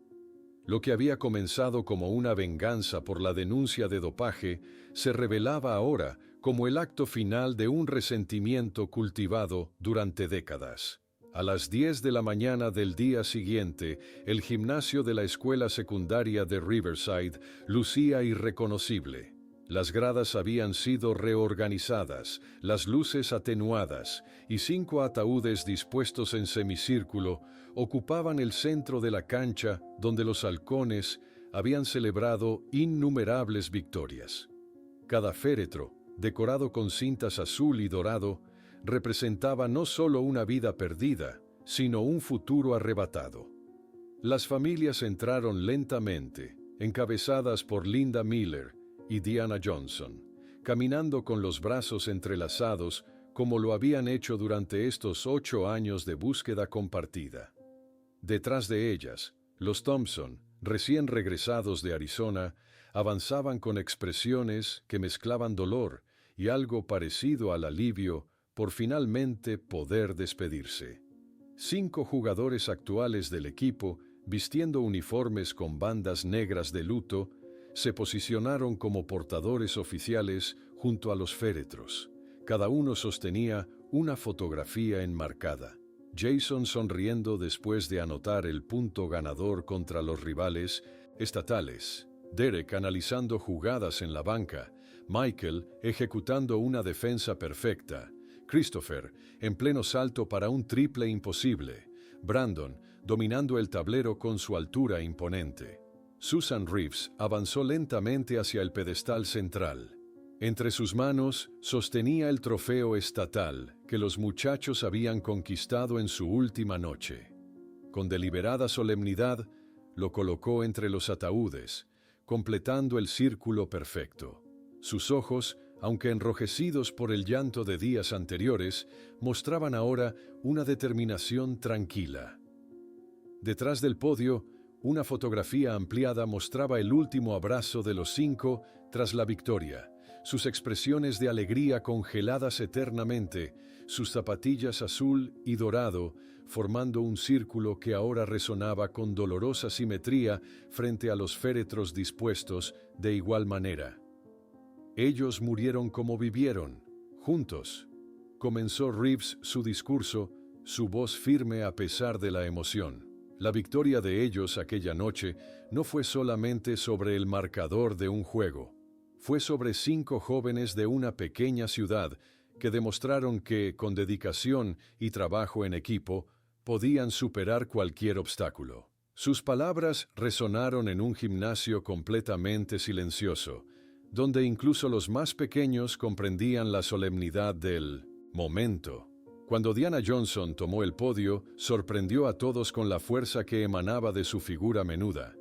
Lo que había comenzado como una venganza por la denuncia de dopaje se revelaba ahora como el acto final de un resentimiento cultivado durante décadas. A las 10 de la mañana del día siguiente, el gimnasio de la escuela secundaria de Riverside lucía irreconocible. Las gradas habían sido reorganizadas, las luces atenuadas y 5 ataúdes dispuestos en semicírculo ocupaban el centro de la cancha donde los halcones habían celebrado innumerables victorias. Cada féretro, decorado con cintas azul y dorado, representaba no solo una vida perdida, sino un futuro arrebatado. Las familias entraron lentamente, encabezadas por Linda Miller y Diana Johnson, caminando con los brazos entrelazados como lo habían hecho durante estos 8 años de búsqueda compartida. Detrás de ellas, los Thompson, recién regresados de Arizona, avanzaban con expresiones que mezclaban dolor y algo parecido al alivio por finalmente poder despedirse. 5 jugadores actuales del equipo, vistiendo uniformes con bandas negras de luto, se posicionaron como portadores oficiales junto a los féretros. Cada uno sostenía una fotografía enmarcada. Jason sonriendo después de anotar el punto ganador contra los rivales estatales, Derek analizando jugadas en la banca, Michael ejecutando una defensa perfecta, Christopher en pleno salto para un triple imposible, Brandon dominando el tablero con su altura imponente. Susan Reeves avanzó lentamente hacia el pedestal central. Entre sus manos sostenía el trofeo estatal que los muchachos habían conquistado en su última noche. Con deliberada solemnidad, lo colocó entre los ataúdes, completando el círculo perfecto. Sus ojos, aunque enrojecidos por el llanto de días anteriores, mostraban ahora una determinación tranquila. Detrás del podio, una fotografía ampliada mostraba el último abrazo de los 5 tras la victoria, sus expresiones de alegría congeladas eternamente, sus zapatillas azul y dorado, formando un círculo que ahora resonaba con dolorosa simetría frente a los féretros dispuestos de igual manera. Ellos murieron como vivieron, juntos. Comenzó Reeves su discurso, su voz firme a pesar de la emoción. La victoria de ellos aquella noche no fue solamente sobre el marcador de un juego. Fue sobre 5 jóvenes de una pequeña ciudad que demostraron que, con dedicación y trabajo en equipo, podían superar cualquier obstáculo. Sus palabras resonaron en un gimnasio completamente silencioso, donde incluso los más pequeños comprendían la solemnidad del momento. Cuando Diana Johnson tomó el podio, sorprendió a todos con la fuerza que emanaba de su figura menuda.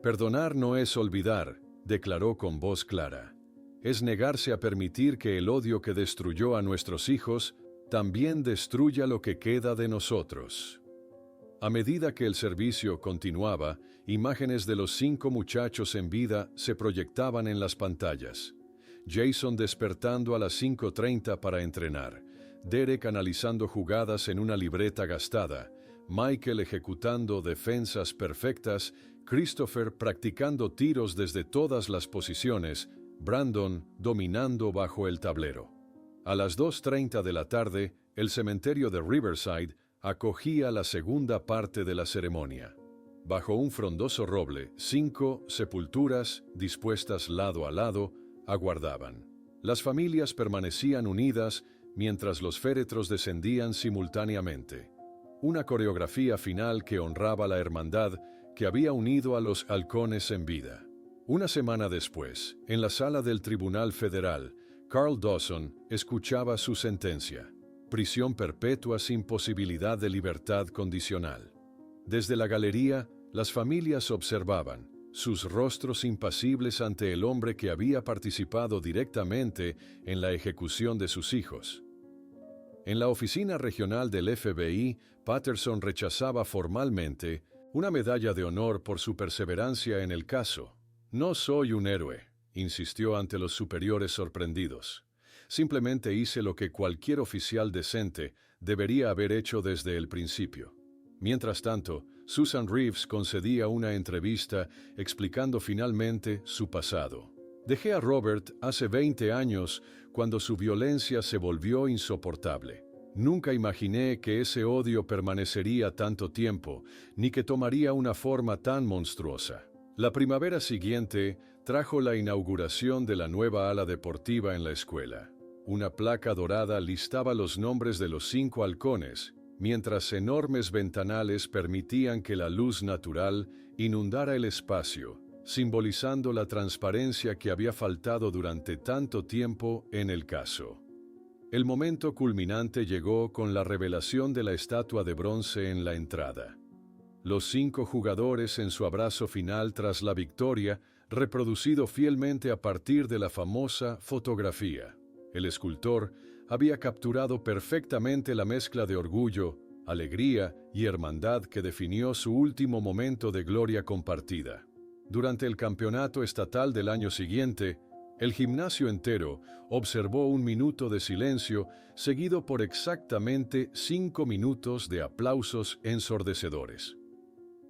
«Perdonar no es olvidar», declaró con voz clara. «Es negarse a permitir que el odio que destruyó a nuestros hijos también destruya lo que queda de nosotros». A medida que el servicio continuaba, imágenes de los 5 muchachos en vida se proyectaban en las pantallas. Jason despertando a las 5:30 para entrenar, Derek analizando jugadas en una libreta gastada, Michael ejecutando defensas perfectas, Christopher practicando tiros desde todas las posiciones, Brandon dominando bajo el tablero. A las 2:30 de la tarde, el cementerio de Riverside acogía la segunda parte de la ceremonia. Bajo un frondoso roble, 5 sepulturas, dispuestas lado a lado, aguardaban. Las familias permanecían unidas mientras los féretros descendían simultáneamente. Una coreografía final que honraba la hermandad que había unido a los halcones en vida. Una semana después, en la sala del Tribunal Federal, Carl Dawson escuchaba su sentencia: prisión perpetua sin posibilidad de libertad condicional. Desde la galería, las familias observaban, sus rostros impasibles ante el hombre que había participado directamente en la ejecución de sus hijos. En la oficina regional del FBI, Patterson rechazaba formalmente una medalla de honor por su perseverancia en el caso. «No soy un héroe», insistió ante los superiores sorprendidos. «Simplemente hice lo que cualquier oficial decente debería haber hecho desde el principio». Mientras tanto, Susan Reeves concedía una entrevista explicando finalmente su pasado. «Dejé a Robert hace 20 años cuando su violencia se volvió insoportable. Nunca imaginé que ese odio permanecería tanto tiempo, ni que tomaría una forma tan monstruosa». La primavera siguiente trajo la inauguración de la nueva ala deportiva en la escuela. Una placa dorada listaba los nombres de los 5 halcones, mientras enormes ventanales permitían que la luz natural inundara el espacio, simbolizando la transparencia que había faltado durante tanto tiempo en el caso. El momento culminante llegó con la revelación de la estatua de bronce en la entrada. Los 5 jugadores en su abrazo final tras la victoria, reproducido fielmente a partir de la famosa fotografía. El escultor había capturado perfectamente la mezcla de orgullo, alegría y hermandad que definió su último momento de gloria compartida. Durante el campeonato estatal del año siguiente, el gimnasio entero observó un minuto de silencio seguido por exactamente 5 minutos de aplausos ensordecedores.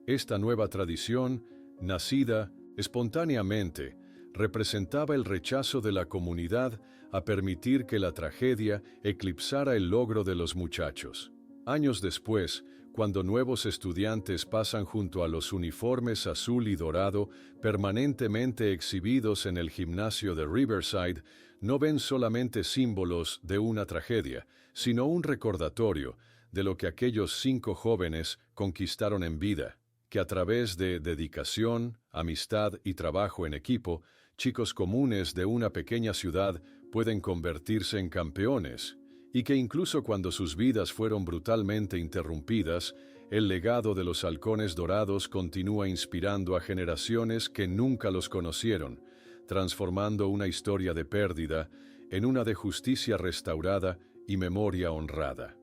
Esta nueva tradición, nacida espontáneamente, representaba el rechazo de la comunidad a permitir que la tragedia eclipsara el logro de los muchachos. Años después, cuando nuevos estudiantes pasan junto a los uniformes azul y dorado permanentemente exhibidos en el gimnasio de Riverside, no ven solamente símbolos de una tragedia, sino un recordatorio de lo que aquellos 5 jóvenes conquistaron en vida, que a través de dedicación, amistad y trabajo en equipo, chicos comunes de una pequeña ciudad pueden convertirse en campeones, y que incluso cuando sus vidas fueron brutalmente interrumpidas, el legado de los halcones dorados continúa inspirando a generaciones que nunca los conocieron, transformando una historia de pérdida en una de justicia restaurada y memoria honrada.